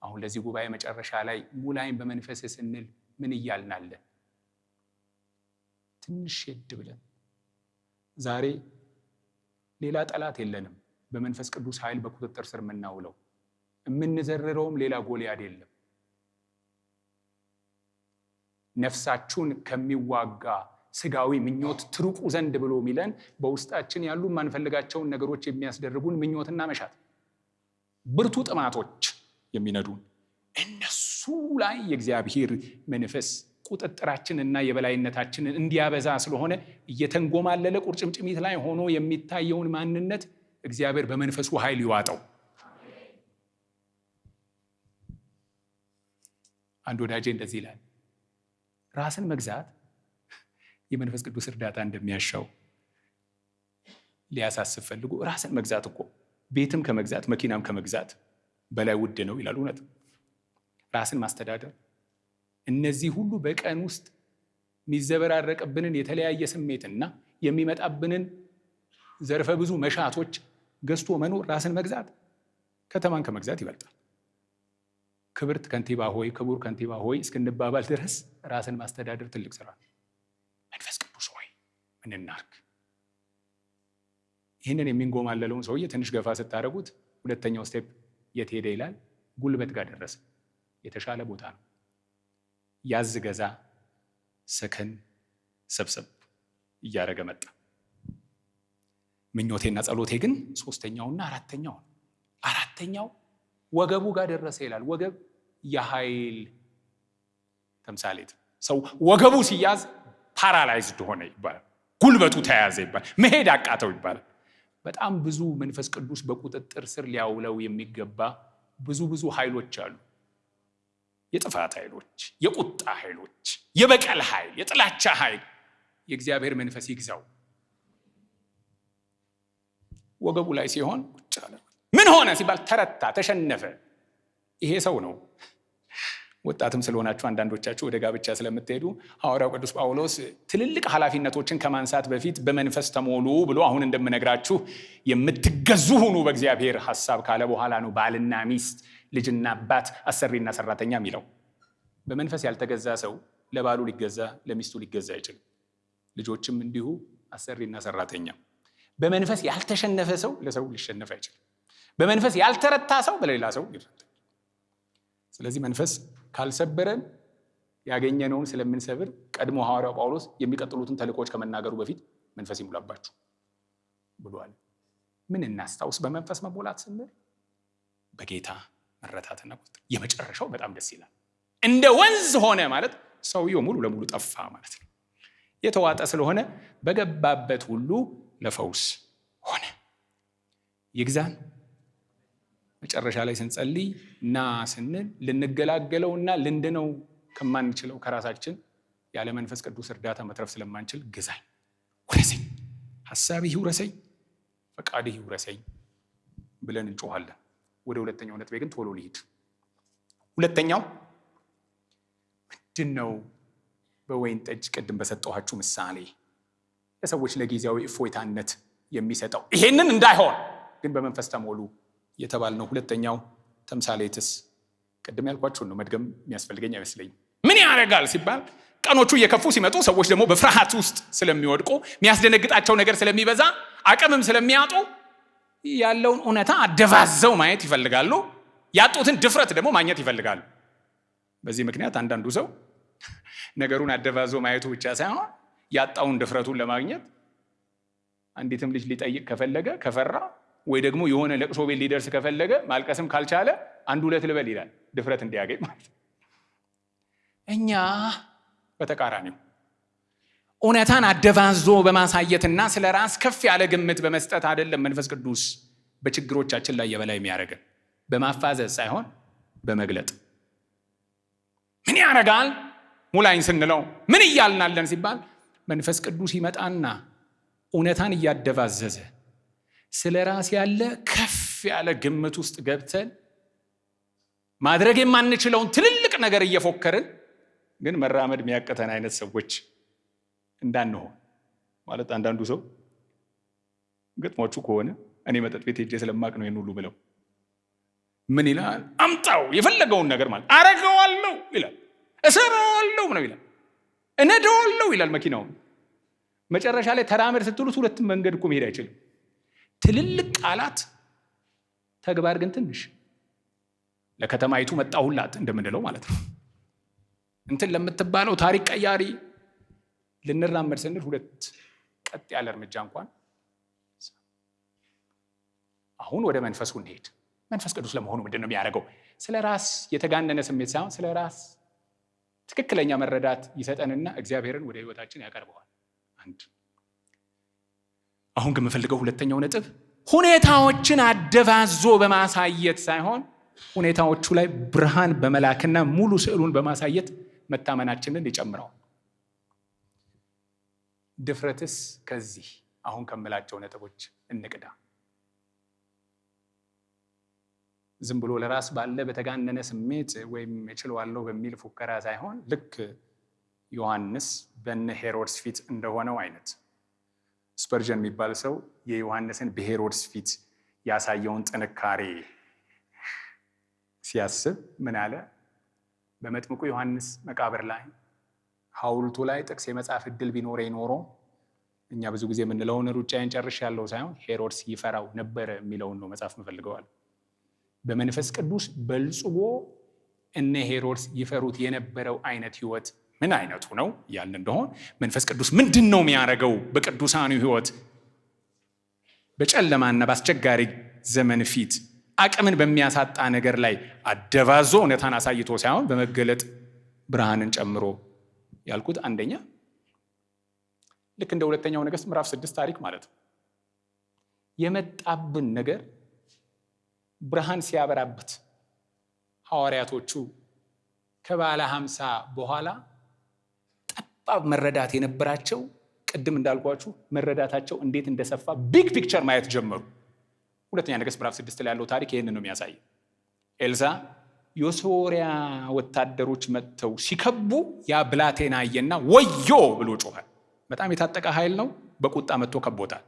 አሁን ለዚህ ጉባኤ መጨረሻ ላይ ሙላይን በመንፈስ ስንል ምን እያልናለን? ትንሽ ሄድ ብለን ዛሬ ሌላ ጠላት የለንም። በመንፈስ ቅዱስ ኃይል በቁጥጥር ስር የምናውለው የምንዘርረውም ሌላ ጎልያድ የለም። ነፍሳችሁን ከሚዋጋ ስጋዊ ምኞት ትርቁ ዘንድ ብሎ ሚለን በውስጣችን ያሉ ማንፈልጋቸውን ነገሮች የሚያስደርጉን ምኞትና መሻት፣ ብርቱ ጥማቶች የሚነዱን እነሱ ላይ የእግዚአብሔር መንፈስ ቁጥጥራችንና የበላይነታችንን እንዲያበዛ ስለሆነ እየተንጎማለለ ቁርጭምጭሚት ላይ ሆኖ የሚታየውን ማንነት እግዚአብሔር በመንፈሱ ኃይል ይዋጠው። አንድ ወዳጄ እንደዚህ ይላል፣ ራስን መግዛት የመንፈስ ቅዱስ እርዳታ እንደሚያሻው ሊያሳስብ ፈልጎ ራስን መግዛት እኮ ቤትም ከመግዛት መኪናም ከመግዛት በላይ ውድ ነው ይላል። እውነት ራስን ማስተዳደር፣ እነዚህ ሁሉ በቀን ውስጥ የሚዘበራረቅብንን የተለያየ ስሜትና የሚመጣብንን ዘርፈ ብዙ መሻቶች ገዝቶ መኖር፣ ራስን መግዛት ከተማን ከመግዛት ይበልጣል። ክብርት ከንቲባ ሆይ፣ ክቡር ከንቲባ ሆይ እስክንባባል ድረስ ራስን ማስተዳደር ትልቅ ስራ። መንፈስ ቅዱስ ሆይ ምን እናርግ? ይህንን የሚንጎማለለውን ሰውዬ ትንሽ ገፋ ስታደርጉት ሁለተኛው ስቴፕ የት ሄደ ይላል? ጉልበት ጋር ደረሰ። የተሻለ ቦታ ነው። ያዝ ገዛ ሰከን ሰብሰብ እያደረገ መጣ። ምኞቴና ጸሎቴ ግን 3ኛውና 4ኛው ወገቡ ጋር ደረሰ ይላል። ወገብ የኃይል ተምሳሌት። ሰው ወገቡ ሲያዝ ፓራላይዝድ ሆነ ይባላል። ጉልበቱ ተያዘ ይባላል። መሄድ አቃተው ይባላል። በጣም ብዙ መንፈስ ቅዱስ በቁጥጥር ስር ሊያውለው የሚገባ ብዙ ኃይሎች አሉ። የጥፋት ኃይሎች፣ የቁጣ ኃይሎች፣ የበቀል ኃይል፣ የጥላቻ ኃይል። የእግዚአብሔር መንፈስ ይግዛው። ወገቡ ላይ ሲሆን ቁጭ አለ። ምን ሆነ ሲባል ተረታ፣ ተሸነፈ። ይሄ ሰው ነው። ወጣትም ስለሆናችሁ አንዳንዶቻችሁ ወደ ጋብቻ ስለምትሄዱ ሐዋርያው ቅዱስ ጳውሎስ ትልልቅ ኃላፊነቶችን ከማንሳት በፊት በመንፈስ ተሞሉ ብሎ አሁን እንደምነግራችሁ የምትገዙ ሁኑ በእግዚአብሔር ሐሳብ ካለ በኋላ ነው ባልና ሚስት፣ ልጅና አባት፣ አሰሪና ሰራተኛ የሚለው። በመንፈስ ያልተገዛ ሰው ለባሉ ሊገዛ ለሚስቱ ሊገዛ አይችልም። ልጆችም እንዲሁ አሰሪና ሰራተኛ። በመንፈስ ያልተሸነፈ ሰው ለሰው ሊሸነፍ አይችልም። በመንፈስ ያልተረታ ሰው በሌላ ሰው ይረታ። ስለዚህ መንፈስ ካልሰበረን ያገኘነውን ስለምንሰብር ቀድሞ ሐዋርያው ጳውሎስ የሚቀጥሉትን ተልእኮች ከመናገሩ በፊት መንፈስ ይሙላባችሁ ብሏል። ምን እናስታውስ? በመንፈስ መሞላት ስንል በጌታ መረታትና ቁጥጥር። የመጨረሻው በጣም ደስ ይላል። እንደ ወንዝ ሆነ ማለት ሰውየው ሙሉ ለሙሉ ጠፋ ማለት ነው። የተዋጠ ስለሆነ በገባበት ሁሉ ለፈውስ ሆነ። ይግዛን። መጨረሻ ላይ ስንጸልይ ና ስንል ልንገላገለውና ልንድነው ከማንችለው ከራሳችን ያለ መንፈስ ቅዱስ እርዳታ መትረፍ ስለማንችል ግዛኝ፣ ውረሰኝ፣ ሐሳብህ ይውረሰኝ፣ ፈቃድህ ይውረሰኝ ብለን እንጮኻለን። ወደ ሁለተኛው ነጥቤ ግን ቶሎ ልሂድ። ሁለተኛው ምንድን ነው? በወይን ጠጅ ቅድም በሰጠኋችሁ ምሳሌ ለሰዎች ለጊዜያዊ እፎይታነት የሚሰጠው ይሄንን እንዳይሆን ግን በመንፈስ ተሞሉ የተባልነው ሁለተኛው ተምሳሌትስ ቅድም ያልኳችሁን ነው። መድገም የሚያስፈልገኝ አይመስለኝም። ምን ያደርጋል ሲባል ቀኖቹ እየከፉ ሲመጡ ሰዎች ደግሞ በፍርሃት ውስጥ ስለሚወድቁ የሚያስደነግጣቸው ነገር ስለሚበዛ አቅምም ስለሚያጡ ያለውን እውነታ አደባዘው ማየት ይፈልጋሉ። ያጡትን ድፍረት ደግሞ ማግኘት ይፈልጋሉ። በዚህ ምክንያት አንዳንዱ ሰው ነገሩን አደባዞ ማየቱ ብቻ ሳይሆን ያጣውን ድፍረቱን ለማግኘት አንዲትም ልጅ ሊጠይቅ ከፈለገ ከፈራ፣ ወይ ደግሞ የሆነ ለቅሶ ቤት ሊደርስ ከፈለገ ማልቀስም ካልቻለ አንድ ሁለት ልበል ይላል፣ ድፍረት እንዲያገኝ ማለት። እኛ በተቃራኒው እውነታን አደባዞ በማሳየትና ስለ ራስ ከፍ ያለ ግምት በመስጠት አይደለም መንፈስ ቅዱስ በችግሮቻችን ላይ የበላይ የሚያደርገን፣ በማፋዘዝ ሳይሆን በመግለጥ። ምን ያደርጋል ሙላኝ ስንለው ምን እያልናለን ሲባል መንፈስ ቅዱስ ይመጣና እውነታን እያደባዘዘ ስለ ራስ ያለ ከፍ ያለ ግምት ውስጥ ገብተን ማድረግ የማንችለውን ትልልቅ ነገር እየፎከርን ግን መራመድ የሚያቀተን አይነት ሰዎች እንዳንሆን ማለት። አንዳንዱ ሰው ግጥሞቹ ከሆነ እኔ መጠጥ ቤት ሄጄ ስለማቅ ነው ይህን ሁሉ ብለው ምን ይላል? አምጣው የፈለገውን ነገር ማለት አረገዋለሁ ይላል፣ እሰራዋለሁ ነው ይላል፣ እነደዋለሁ ይላል መኪናውን። መጨረሻ ላይ ተራመድ ስትሉት ሁለቱም መንገድ እኮ መሄድ አይችልም። ትልልቅ ቃላት ተግባር ግን ትንሽ። ለከተማይቱ መጣሁላት እንደምንለው ማለት ነው። እንትን ለምትባለው ታሪክ ቀያሪ ልንራመድ ስንል ሁለት ቀጥ ያለ እርምጃ እንኳን። አሁን ወደ መንፈሱ እንሄድ። መንፈስ ቅዱስ ለመሆኑ ምንድን ነው የሚያደርገው? ስለ ራስ የተጋነነ ስሜት ሳይሆን ስለ ራስ ትክክለኛ መረዳት ይሰጠንና እግዚአብሔርን ወደ ህይወታችን ያቀርበዋል። አንድ አሁን ግን የምፈልገው ሁለተኛው ነጥብ ሁኔታዎችን አደባዞ በማሳየት ሳይሆን ሁኔታዎቹ ላይ ብርሃን በመላክና ሙሉ ስዕሉን በማሳየት መታመናችንን ይጨምረው። ድፍረትስ ከዚህ አሁን ከምላቸው ነጥቦች እንቅዳ። ዝም ብሎ ለራስ ባለ በተጋነነ ስሜት ወይም እችለዋለሁ በሚል ፉከራ ሳይሆን ልክ ዮሐንስ በነ ሄሮድስ ፊት እንደሆነው አይነት። ስፐርጀን የሚባል ሰው የዮሐንስን በሄሮድስ ፊት ያሳየውን ጥንካሬ ሲያስብ ምን አለ? በመጥምቁ ዮሐንስ መቃብር ላይ ሐውልቱ ላይ ጥቅስ የመጻፍ እድል ቢኖረ ኖሮ እኛ ብዙ ጊዜ የምንለውን ሩጫዬን ጨርሻለሁ ሳይሆን ሄሮድስ ይፈራው ነበረ የሚለውን ነው መጻፍ እንፈልገዋል። በመንፈስ ቅዱስ በልጽጎ እነ ሄሮድስ ይፈሩት የነበረው አይነት ህይወት ምን አይነቱ ነው ያልን እንደሆን መንፈስ ቅዱስ ምንድን ነው የሚያደርገው በቅዱሳኑ ህይወት? በጨለማና በአስቸጋሪ ዘመን ፊት አቅምን በሚያሳጣ ነገር ላይ አደባዞ እውነታን አሳይቶ ሳይሆን በመገለጥ ብርሃንን ጨምሮ ያልኩት አንደኛ ልክ እንደ ሁለተኛው ነገሥት ምዕራፍ 6 ታሪክ ማለት ነው። የመጣብን ነገር ብርሃን ሲያበራበት ሐዋርያቶቹ ከባለ 50 በኋላ ጠባብ መረዳት የነበራቸው ቅድም እንዳልኳችሁ መረዳታቸው እንዴት እንደሰፋ ቢግ ፒክቸር ማየት ጀመሩ። ሁለተኛ ነገሥት ምዕራፍ 6 ላይ ያለው ታሪክ ይህንን ነው የሚያሳየው። ኤልሳ የሶርያ ወታደሮች መጥተው ሲከቡ ያ ብላቴና አየና ወዮ ብሎ ጮኸ። በጣም የታጠቀ ኃይል ነው። በቁጣ መጥቶ ከቦታል።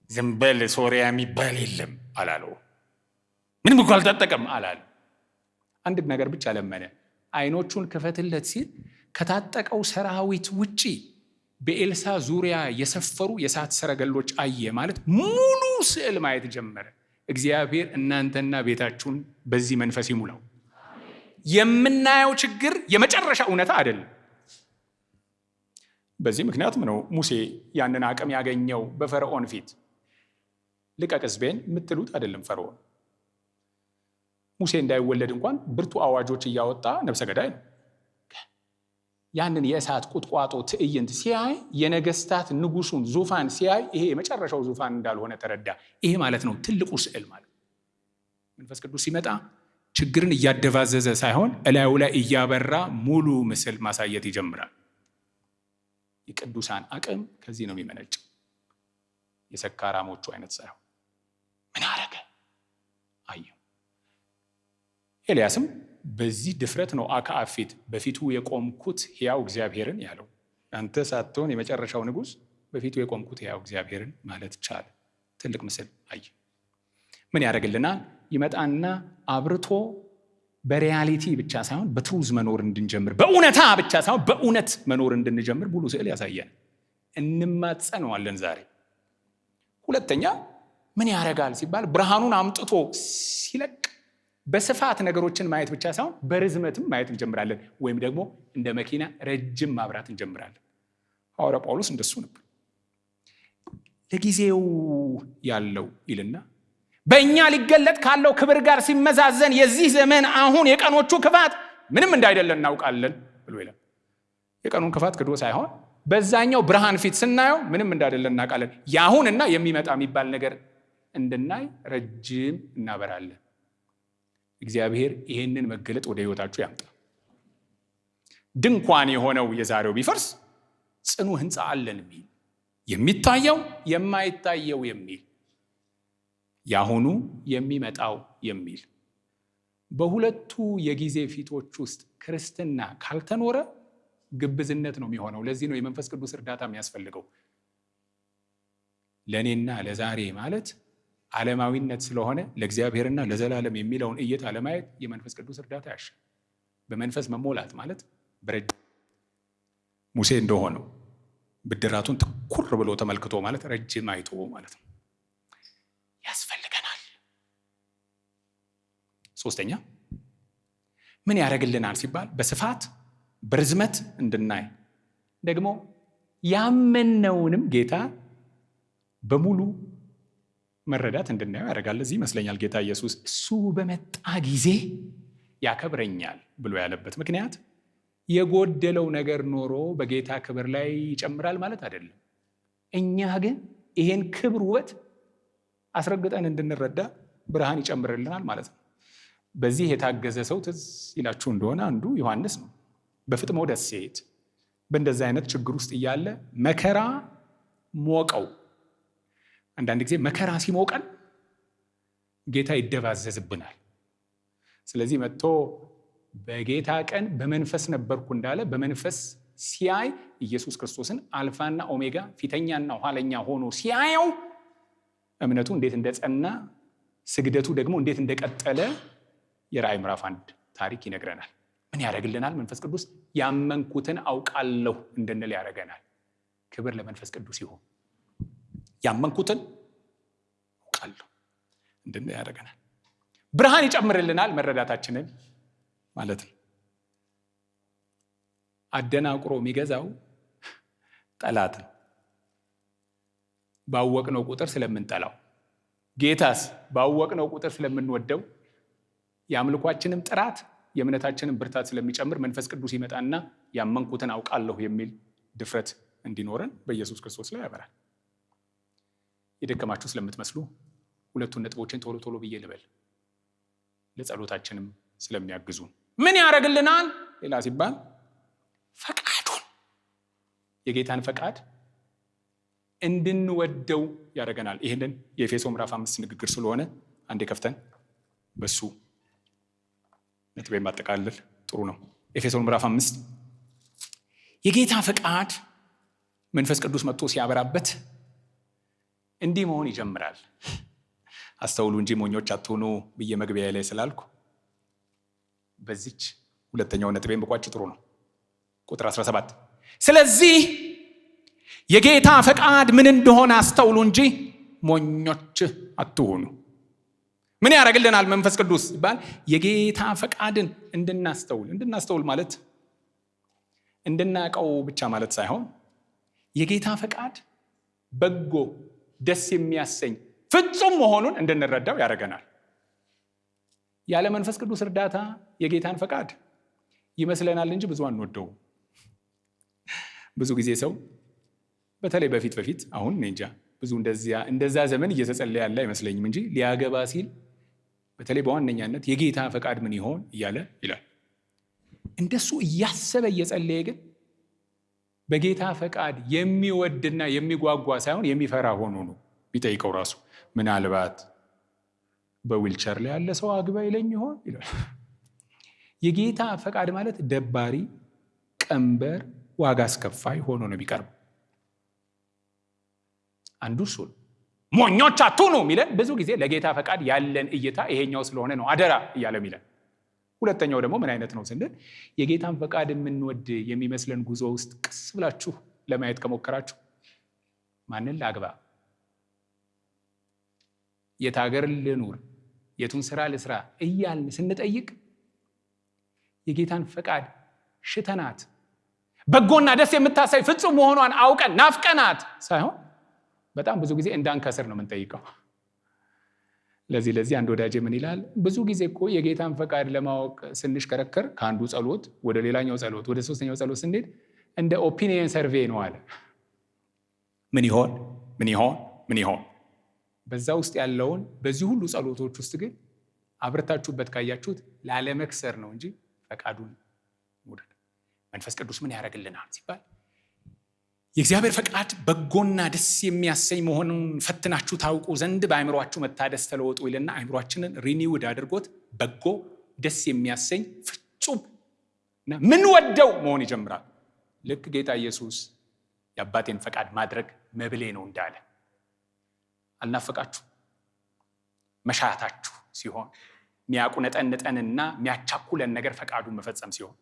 ዝም በል ሶርያ የሚባል የለም አላለው። ምንም እኮ አልታጠቀም አላለ። አንድ ነገር ብቻ ለመነ። አይኖቹን ክፈትለት ሲል ከታጠቀው ሰራዊት ውጪ በኤልሳ ዙሪያ የሰፈሩ የእሳት ሰረገሎች አየ። ማለት ሙሉ ስዕል ማየት ጀመረ። እግዚአብሔር እናንተና ቤታችሁን በዚህ መንፈስ ይሙላው። የምናየው ችግር የመጨረሻ እውነታ አይደለም። በዚህ ምክንያትም ነው ሙሴ ያንን አቅም ያገኘው በፈርዖን ፊት። ልቀቅ ሕዝቤን የምትሉት አይደለም ፈርዖን። ሙሴ እንዳይወለድ እንኳን ብርቱ አዋጆች እያወጣ ነብሰ ገዳይ ነው። ያንን የእሳት ቁጥቋጦ ትዕይንት ሲያይ የነገስታት ንጉሱን ዙፋን ሲያይ ይሄ የመጨረሻው ዙፋን እንዳልሆነ ተረዳ። ይሄ ማለት ነው ትልቁ ስዕል ማለት። መንፈስ ቅዱስ ሲመጣ ችግርን እያደባዘዘ ሳይሆን እላዩ ላይ እያበራ ሙሉ ምስል ማሳየት ይጀምራል። የቅዱሳን አቅም ከዚህ ነው የሚመነጭ፣ የሰካራሞቹ አይነት ሳይሆን። ምን አረገ? አየው። ኤልያስም በዚህ ድፍረት ነው አክዓብ ፊት በፊቱ የቆምኩት ሕያው እግዚአብሔርን ያለው። አንተ ሳትሆን የመጨረሻው ንጉሥ በፊቱ የቆምኩት ሕያው እግዚአብሔርን ማለት ቻለ። ትልቅ ምስል አየ። ምን ያደርግልናል? ይመጣና አብርቶ በሪያሊቲ ብቻ ሳይሆን በትሩዝ መኖር እንድንጀምር፣ በእውነታ ብቻ ሳይሆን በእውነት መኖር እንድንጀምር ሙሉ ስዕል ያሳየን። እንማጸነዋለን ዛሬ። ሁለተኛ ምን ያደርጋል ሲባል ብርሃኑን አምጥቶ ሲለቅ በስፋት ነገሮችን ማየት ብቻ ሳይሆን በርዝመትም ማየት እንጀምራለን። ወይም ደግሞ እንደ መኪና ረጅም ማብራት እንጀምራለን። ሐዋርያ ጳውሎስ እንደሱ ነበር። ለጊዜው ያለው ይልና በእኛ ሊገለጥ ካለው ክብር ጋር ሲመዛዘን የዚህ ዘመን አሁን የቀኖቹ ክፋት ምንም እንዳይደለን እናውቃለን ብሎ ይላል። የቀኑን ክፋት ክዶ ሳይሆን በዛኛው ብርሃን ፊት ስናየው ምንም እንዳይደለን እናውቃለን። የአሁንና የሚመጣ የሚባል ነገር እንድናይ ረጅም እናበራለን። እግዚአብሔር ይህንን መገለጥ ወደ ህይወታችሁ ያምጣ። ድንኳን የሆነው የዛሬው ቢፈርስ ጽኑ ህንፃ አለን የሚል፣ የሚታየው የማይታየው የሚል፣ ያሁኑ የሚመጣው የሚል፣ በሁለቱ የጊዜ ፊቶች ውስጥ ክርስትና ካልተኖረ ግብዝነት ነው የሚሆነው። ለዚህ ነው የመንፈስ ቅዱስ እርዳታ የሚያስፈልገው። ለእኔና ለዛሬ ማለት ዓለማዊነት ስለሆነ ለእግዚአብሔርና ለዘላለም የሚለውን እይታ ለማየት የመንፈስ ቅዱስ እርዳታ ያሻል። በመንፈስ መሞላት ማለት ሙሴ እንደሆነው ብድራቱን ትኩር ብሎ ተመልክቶ ማለት ረጅም አይቶ ማለት ነው ያስፈልገናል። ሶስተኛ ምን ያደርግልናል ሲባል በስፋት በርዝመት እንድናይ ደግሞ ያመነውንም ጌታ በሙሉ መረዳት እንድናየው ያደርጋል። ለዚህ ይመስለኛል ጌታ ኢየሱስ እሱ በመጣ ጊዜ ያከብረኛል ብሎ ያለበት ምክንያት የጎደለው ነገር ኖሮ በጌታ ክብር ላይ ይጨምራል ማለት አይደለም። እኛ ግን ይሄን ክብር ውበት አስረግጠን እንድንረዳ ብርሃን ይጨምርልናል ማለት ነው። በዚህ የታገዘ ሰው ትዝ ይላችሁ እንደሆነ አንዱ ዮሐንስ ነው። በፍጥሞ ደሴት በእንደዚህ አይነት ችግር ውስጥ እያለ መከራ ሞቀው። አንዳንድ ጊዜ መከራ ሲሞቀን ጌታ ይደባዘዝብናል። ስለዚህ መጥቶ በጌታ ቀን በመንፈስ ነበርኩ እንዳለ በመንፈስ ሲያይ ኢየሱስ ክርስቶስን አልፋና ኦሜጋ ፊተኛና ኋለኛ ሆኖ ሲያየው እምነቱ እንዴት እንደጸና፣ ስግደቱ ደግሞ እንዴት እንደቀጠለ የራእይ ምዕራፍ 1 ታሪክ ይነግረናል። ምን ያደርግልናል? መንፈስ ቅዱስ ያመንኩትን አውቃለሁ እንድንል ያደርገናል። ክብር ለመንፈስ ቅዱስ ይሁን። ያመንኩትን አውቃለሁ እንድንል ያደርገናል። ብርሃን ይጨምርልናል መረዳታችንን ማለት ነው። አደናቁሮ የሚገዛው ጠላት ነው። ባወቅነው ቁጥር ስለምንጠላው፣ ጌታስ ባወቅነው ቁጥር ስለምንወደው፣ የአምልኳችንም ጥራት የእምነታችንን ብርታት ስለሚጨምር መንፈስ ቅዱስ ይመጣና ያመንኩትን አውቃለሁ የሚል ድፍረት እንዲኖረን በኢየሱስ ክርስቶስ ላይ ያበራል። የደከማችሁ ስለምትመስሉ ሁለቱን ነጥቦችን ቶሎ ቶሎ ብዬ ልበል፣ ለጸሎታችንም ስለሚያግዙ። ምን ያደርግልናል ሌላ ሲባል ፈቃዱን፣ የጌታን ፈቃድ እንድንወደው ያደርገናል። ይህንን የኤፌሶ ምዕራፍ 5 ንግግር ስለሆነ አንዴ ከፍተን በሱ ነጥቤን ማጠቃለል ጥሩ ነው። ኤፌሶን ምዕራፍ 5 የጌታ ፈቃድ መንፈስ ቅዱስ መጥቶ ሲያበራበት እንዲህ መሆን ይጀምራል። አስተውሉ እንጂ ሞኞች አትሆኑ ብዬ መግቢያ ላይ ስላልኩ በዚች ሁለተኛው ነጥቤን በቋጭ ጥሩ ነው። ቁጥር 17 ስለዚህ የጌታ ፈቃድ ምን እንደሆነ አስተውሉ እንጂ ሞኞች አትሆኑ። ምን ያደርግልናል መንፈስ ቅዱስ ይባል? የጌታ ፈቃድን እንድናስተውል ማለት እንድናቀው ብቻ ማለት ሳይሆን የጌታ ፈቃድ በጎ፣ ደስ የሚያሰኝ ፍጹም መሆኑን እንድንረዳው ያደርገናል። ያለ መንፈስ ቅዱስ እርዳታ የጌታን ፈቃድ ይመስለናል እንጂ ብዙ አንወደው። ብዙ ጊዜ ሰው በተለይ በፊት አሁን እንጃ ብዙ እንደዛ ዘመን እየተጸለየ ያለ አይመስለኝም እንጂ ሊያገባ ሲል በተለይ በዋነኛነት የጌታ ፈቃድ ምን ይሆን እያለ ይላል። እንደሱ እያሰበ እየጸለየ ግን በጌታ ፈቃድ የሚወድና የሚጓጓ ሳይሆን የሚፈራ ሆኖ ነው ቢጠይቀው ራሱ ምናልባት በዊልቸር ላይ ያለ ሰው አግባ ይለኝ ይሆን ይላል። የጌታ ፈቃድ ማለት ደባሪ፣ ቀንበር፣ ዋጋ አስከፋይ ሆኖ ነው የሚቀርበው። አንዱ እሱ ሞኞች አትሁኑ የሚለን ብዙ ጊዜ ለጌታ ፈቃድ ያለን እይታ ይሄኛው ስለሆነ ነው አደራ እያለ የሚለን። ሁለተኛው ደግሞ ምን አይነት ነው ስንል የጌታን ፈቃድ የምንወድ የሚመስለን ጉዞ ውስጥ ቀስ ብላችሁ ለማየት ከሞከራችሁ ማንን ላግባ፣ የት ሀገር ልኑር፣ የቱን ስራ ልስራ እያልን ስንጠይቅ የጌታን ፈቃድ ሽተናት በጎና ደስ የምታሳይ ፍጹም መሆኗን አውቀን ናፍቀናት ሳይሆን በጣም ብዙ ጊዜ እንዳንከስር ነው የምንጠይቀው። ለዚህ አንድ ወዳጄ ምን ይላል፣ ብዙ ጊዜ እኮ የጌታን ፈቃድ ለማወቅ ስንሽከረከር ከአንዱ ጸሎት ወደ ሌላኛው ጸሎት ወደ ሶስተኛው ጸሎት ስንሄድ እንደ ኦፒኒየን ሰርቬይ ነው አለ። ምን ይሆን በዛ ውስጥ ያለውን በዚህ ሁሉ ጸሎቶች ውስጥ ግን አብርታችሁበት ካያችሁት ላለመክሰር ነው እንጂ ፈቃዱን ውደድ። መንፈስ ቅዱስ ምን ያደርግልናል ሲባል የእግዚአብሔር ፈቃድ በጎና ደስ የሚያሰኝ መሆኑን ፈትናችሁ ታውቁ ዘንድ በአእምሯችሁ መታደስ ተለወጡ ይልና አእምሯችንን ሪኒውድ አድርጎት በጎ ደስ የሚያሰኝ ፍጹም እና ምን ወደው መሆን ይጀምራል። ልክ ጌታ ኢየሱስ የአባቴን ፈቃድ ማድረግ መብሌ ነው እንዳለ አልናፈቃችሁ? መሻታችሁ ሲሆን የሚያቁነጠንጠንና የሚያቻኩለን ነገር ፈቃዱን መፈጸም ሲሆን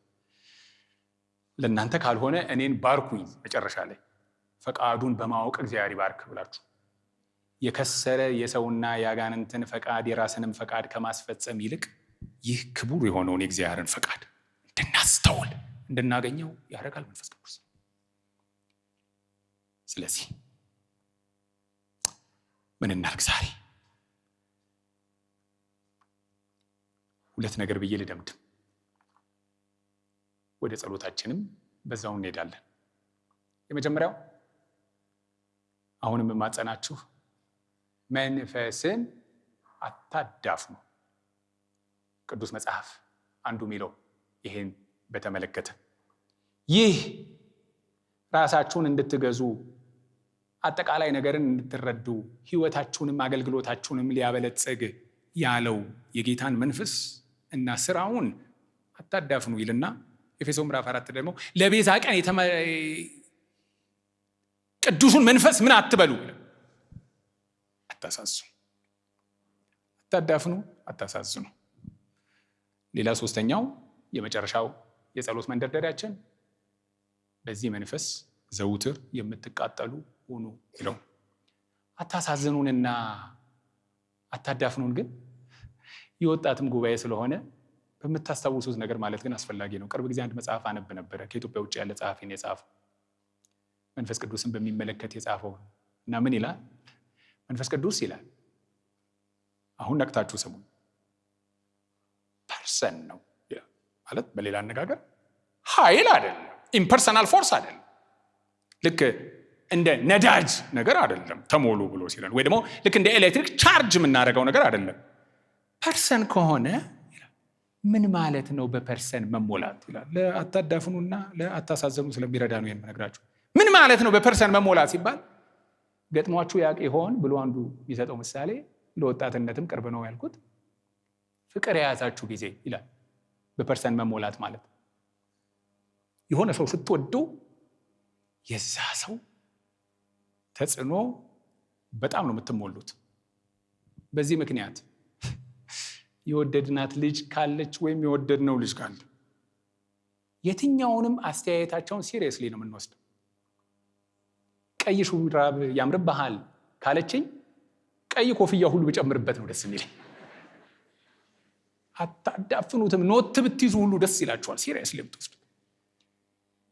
ለእናንተ ካልሆነ እኔን ባርኩኝ መጨረሻ ላይ ፈቃዱን በማወቅ እግዚአብሔር ይባርክ ብላችሁ የከሰረ የሰውና የአጋንንትን ፈቃድ የራስንም ፈቃድ ከማስፈጸም ይልቅ ይህ ክቡር የሆነውን የእግዚአብሔርን ፈቃድ እንድናስተውል እንድናገኘው ያደርጋል መንፈስ ቅዱስ። ስለዚህ ምን እናድርግ ዛሬ? ሁለት ነገር ብዬ ልደምድም፣ ወደ ጸሎታችንም በዛው እንሄዳለን። የመጀመሪያው አሁንም የማጸናችሁ መንፈስን አታዳፍኑ። ቅዱስ መጽሐፍ አንዱ የሚለው ይሄን በተመለከተ ይህ ራሳችሁን እንድትገዙ አጠቃላይ ነገርን እንድትረዱ ሕይወታችሁንም አገልግሎታችሁንም ሊያበለጽግ ያለው የጌታን መንፈስ እና ስራውን አታዳፍኑ ይልና ኤፌሶን ምዕራፍ 4 ደግሞ ለቤዛ ቀን ቅዱሱን መንፈስ ምን አትበሉ፣ አታሳዝኑ፣ አታዳፍኑ፣ አታሳዝኑ። ሌላ ሶስተኛው የመጨረሻው የጸሎት መንደርደሪያችን በዚህ መንፈስ ዘውትር የምትቃጠሉ ሁኑ ይለው። አታሳዝኑንና አታዳፍኑን ግን የወጣትም ጉባኤ ስለሆነ በምታስታውሱት ነገር ማለት ግን አስፈላጊ ነው። ቅርብ ጊዜ አንድ መጽሐፍ አነብ ነበረ። ከኢትዮጵያ ውጭ ያለ ጸሐፊን የጻፈው መንፈስ ቅዱስን በሚመለከት የጻፈው እና ምን ይላል? መንፈስ ቅዱስ ይላል፣ አሁን ነቅታችሁ ስሙ፣ ፐርሰን ነው ማለት። በሌላ አነጋገር ኃይል አይደለም፣ ኢምፐርሰናል ፎርስ አይደለም፣ ልክ እንደ ነዳጅ ነገር አይደለም ተሞሉ ብሎ ሲለን፣ ወይ ደግሞ ልክ እንደ ኤሌክትሪክ ቻርጅ የምናደርገው ነገር አይደለም። ፐርሰን ከሆነ ምን ማለት ነው በፐርሰን መሞላት ይላል። ለአታዳፍኑና ለአታሳዘኑ ስለሚረዳ ነው ይሄን የምነግራችሁ። ምን ማለት ነው በፐርሰን መሞላት ሲባል ገጥሟችሁ ያውቅ ይሆን ብሎ አንዱ የሚሰጠው ምሳሌ ለወጣትነትም ቅርብ ነው ያልኩት፣ ፍቅር የያዛችሁ ጊዜ ይላል። በፐርሰን መሞላት ማለት የሆነ ሰው ስትወዱ የዛ ሰው ተጽዕኖ በጣም ነው የምትሞሉት። በዚህ ምክንያት የወደድናት ልጅ ካለች ወይም የወደድነው ልጅ ካለ የትኛውንም አስተያየታቸውን ሲሪየስሊ ነው የምንወስደው። ቀይ ሹራብ ያምርብሃል ካለችኝ ቀይ ኮፍያ ሁሉ ብጨምርበት ነው ደስ የሚለኝ። አታዳፍኑትም። ኖት ብትይዙ ሁሉ ደስ ይላችኋል ሲሪየስሊ ብትወስዱ።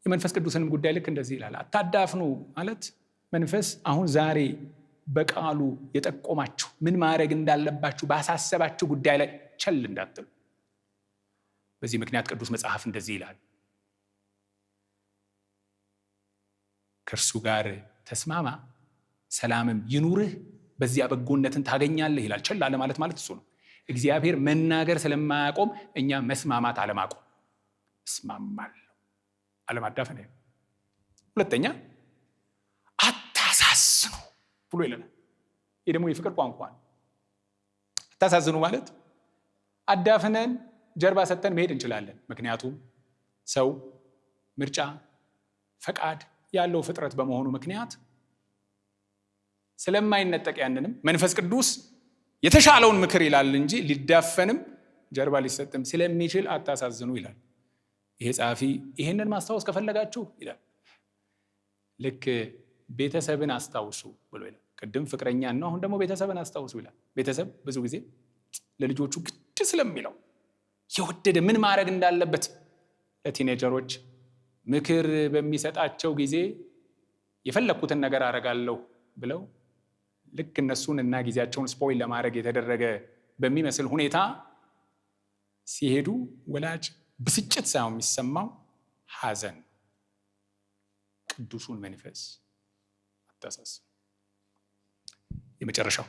የመንፈስ ቅዱስንም ጉዳይ ልክ እንደዚህ ይላል። አታዳፍኑ ማለት መንፈስ አሁን ዛሬ በቃሉ የጠቆማችሁ ምን ማድረግ እንዳለባችሁ ባሳሰባችሁ ጉዳይ ላይ ቸል እንዳትሉ። በዚህ ምክንያት ቅዱስ መጽሐፍ እንደዚህ ይላል፣ ከእርሱ ጋር ተስማማ ሰላምም ይኑርህ፣ በዚያ በጎነትን ታገኛለህ ይላል። ቸል አለ ማለት እሱ ነው። እግዚአብሔር መናገር ስለማያቆም እኛ መስማማት አለማቆም። እስማማለሁ አለማዳፈን። ሁለተኛ አታሳዝኑ ብሎ ይለናል። ይህ ደግሞ የፍቅር ቋንቋ ነው። አታሳዝኑ ማለት አዳፍነን ጀርባ ሰጥተን መሄድ እንችላለን። ምክንያቱም ሰው ምርጫ፣ ፈቃድ ያለው ፍጥረት በመሆኑ ምክንያት ስለማይነጠቅ ያንንም መንፈስ ቅዱስ የተሻለውን ምክር ይላል እንጂ ሊዳፈንም ጀርባ ሊሰጥም ስለሚችል አታሳዝኑ ይላል። ይሄ ጸሐፊ ይህንን ማስታወስ ከፈለጋችሁ ይላል ልክ ቤተሰብን አስታውሱ ብሎ ይላል። ቅድም ፍቅረኛን ነው፣ አሁን ደግሞ ቤተሰብን አስታውሱ ይላል። ቤተሰብ ብዙ ጊዜ ለልጆቹ ግድ ስለሚለው የወደደ ምን ማድረግ እንዳለበት ለቲኔጀሮች ምክር በሚሰጣቸው ጊዜ የፈለኩትን ነገር አረጋለሁ ብለው ልክ እነሱን እና ጊዜያቸውን ስፖይል ለማድረግ የተደረገ በሚመስል ሁኔታ ሲሄዱ ወላጅ ብስጭት ሳይሆን የሚሰማው ሐዘን። ቅዱሱን መንፈስ አታሳዝኑ። የመጨረሻው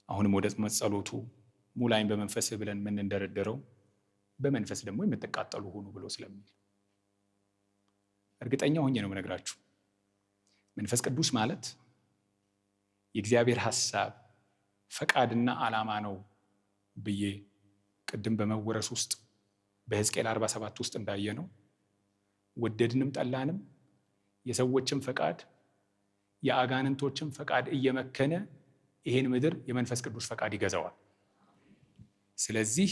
አሁንም ወደ ጸሎቱ ሙላኝ በመንፈስ ብለን ምን እንደረደረው በመንፈስ ደግሞ የምትቃጠሉ ሁኑ ብሎ ስለሚል እርግጠኛ ሆኜ ነው የምነግራችሁ። መንፈስ ቅዱስ ማለት የእግዚአብሔር ሐሳብ ፈቃድና ዓላማ ነው ብዬ ቅድም በመወረስ ውስጥ በሕዝቅኤል 47 ውስጥ እንዳየነው ወደድንም ጠላንም የሰዎችን ፈቃድ የአጋንንቶችን ፈቃድ እየመከነ ይሄን ምድር የመንፈስ ቅዱስ ፈቃድ ይገዛዋል። ስለዚህ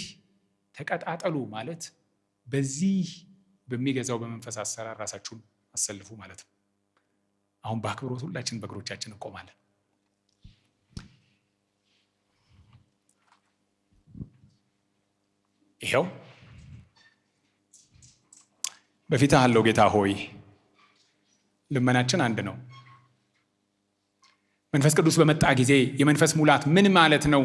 ተቀጣጠሉ ማለት በዚህ በሚገዛው በመንፈስ አሰራር ራሳችሁን አሰልፉ ማለት ነው። አሁን በአክብሮት ሁላችን በእግሮቻችን እንቆማለን። ይኸው በፊትህ አለው ጌታ ሆይ፣ ልመናችን አንድ ነው። መንፈስ ቅዱስ በመጣ ጊዜ የመንፈስ ሙላት ምን ማለት ነው?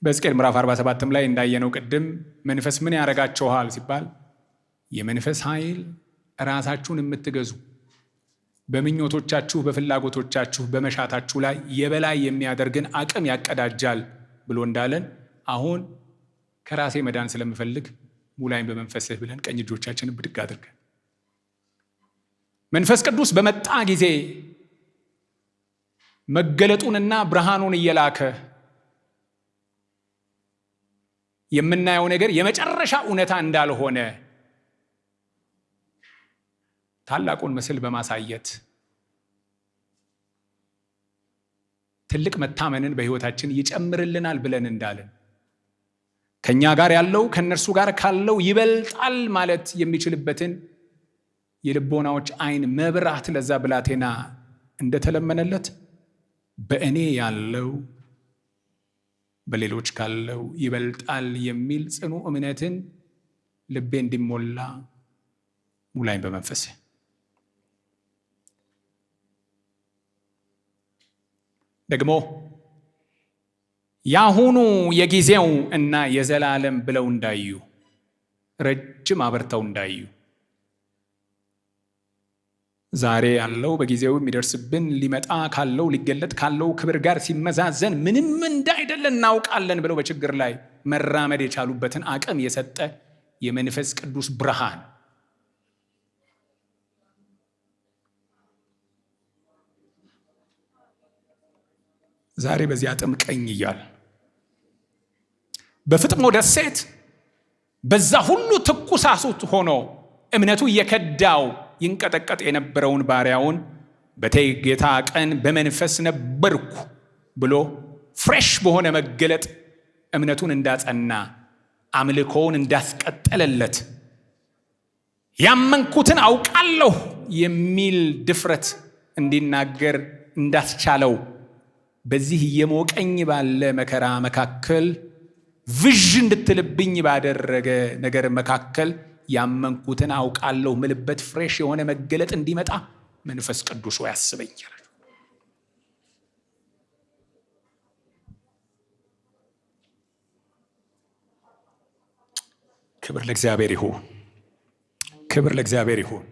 በሕዝቅኤል ምዕራፍ 47 ላይ እንዳየነው ቅድም መንፈስ ምን ያደርጋችኋል ሲባል የመንፈስ ኃይል ራሳችሁን የምትገዙ በምኞቶቻችሁ፣ በፍላጎቶቻችሁ፣ በመሻታችሁ ላይ የበላይ የሚያደርግን አቅም ያቀዳጃል ብሎ እንዳለን አሁን ከራሴ መዳን ስለምፈልግ ሙላኝ በመንፈስህ ብለን ቀኝ እጆቻችንን ብድግ አድርገን መንፈስ ቅዱስ በመጣ ጊዜ መገለጡንና ብርሃኑን እየላከ የምናየው ነገር የመጨረሻ እውነታ እንዳልሆነ ታላቁን ምስል በማሳየት ትልቅ መታመንን በሕይወታችን ይጨምርልናል ብለን እንዳለን ከኛ ጋር ያለው ከነርሱ ጋር ካለው ይበልጣል ማለት የሚችልበትን የልቦናዎች አይን መብራት ለዛ ብላቴና እንደተለመነለት በእኔ ያለው በሌሎች ካለው ይበልጣል የሚል ጽኑ እምነትን ልቤ እንዲሞላ ሙላኝ በመንፈስ። ደግሞ ያሁኑ የጊዜው እና የዘላለም ብለው እንዳዩ ረጅም አበርተው እንዳዩ ዛሬ ያለው በጊዜው የሚደርስብን ሊመጣ ካለው ሊገለጥ ካለው ክብር ጋር ሲመዛዘን ምንም እንዳይደለ እናውቃለን ብለው በችግር ላይ መራመድ የቻሉበትን አቅም የሰጠ የመንፈስ ቅዱስ ብርሃን ዛሬ በዚህ አጥምቀኝ እያለ በፍጥሞ ደሴት በዛ ሁሉ ትኩሳሱት ሆኖ እምነቱ እየከዳው ይንቀጠቀጥ የነበረውን ባሪያውን በተይ ጌታ ቀን በመንፈስ ነበርኩ ብሎ ፍሬሽ በሆነ መገለጥ እምነቱን እንዳጸና አምልኮውን እንዳስቀጠለለት ያመንኩትን አውቃለሁ የሚል ድፍረት እንዲናገር እንዳስቻለው በዚህ የሞቀኝ ባለ መከራ መካከል ቪዥ እንድትልብኝ ባደረገ ነገር መካከል ያመንኩትን አውቃለሁ ምልበት ፍሬሽ የሆነ መገለጥ እንዲመጣ መንፈስ ቅዱስ ያስበኝ። ክብር ለእግዚአብሔር ይሁን። ክብር ለእግዚአብሔር ይሁን።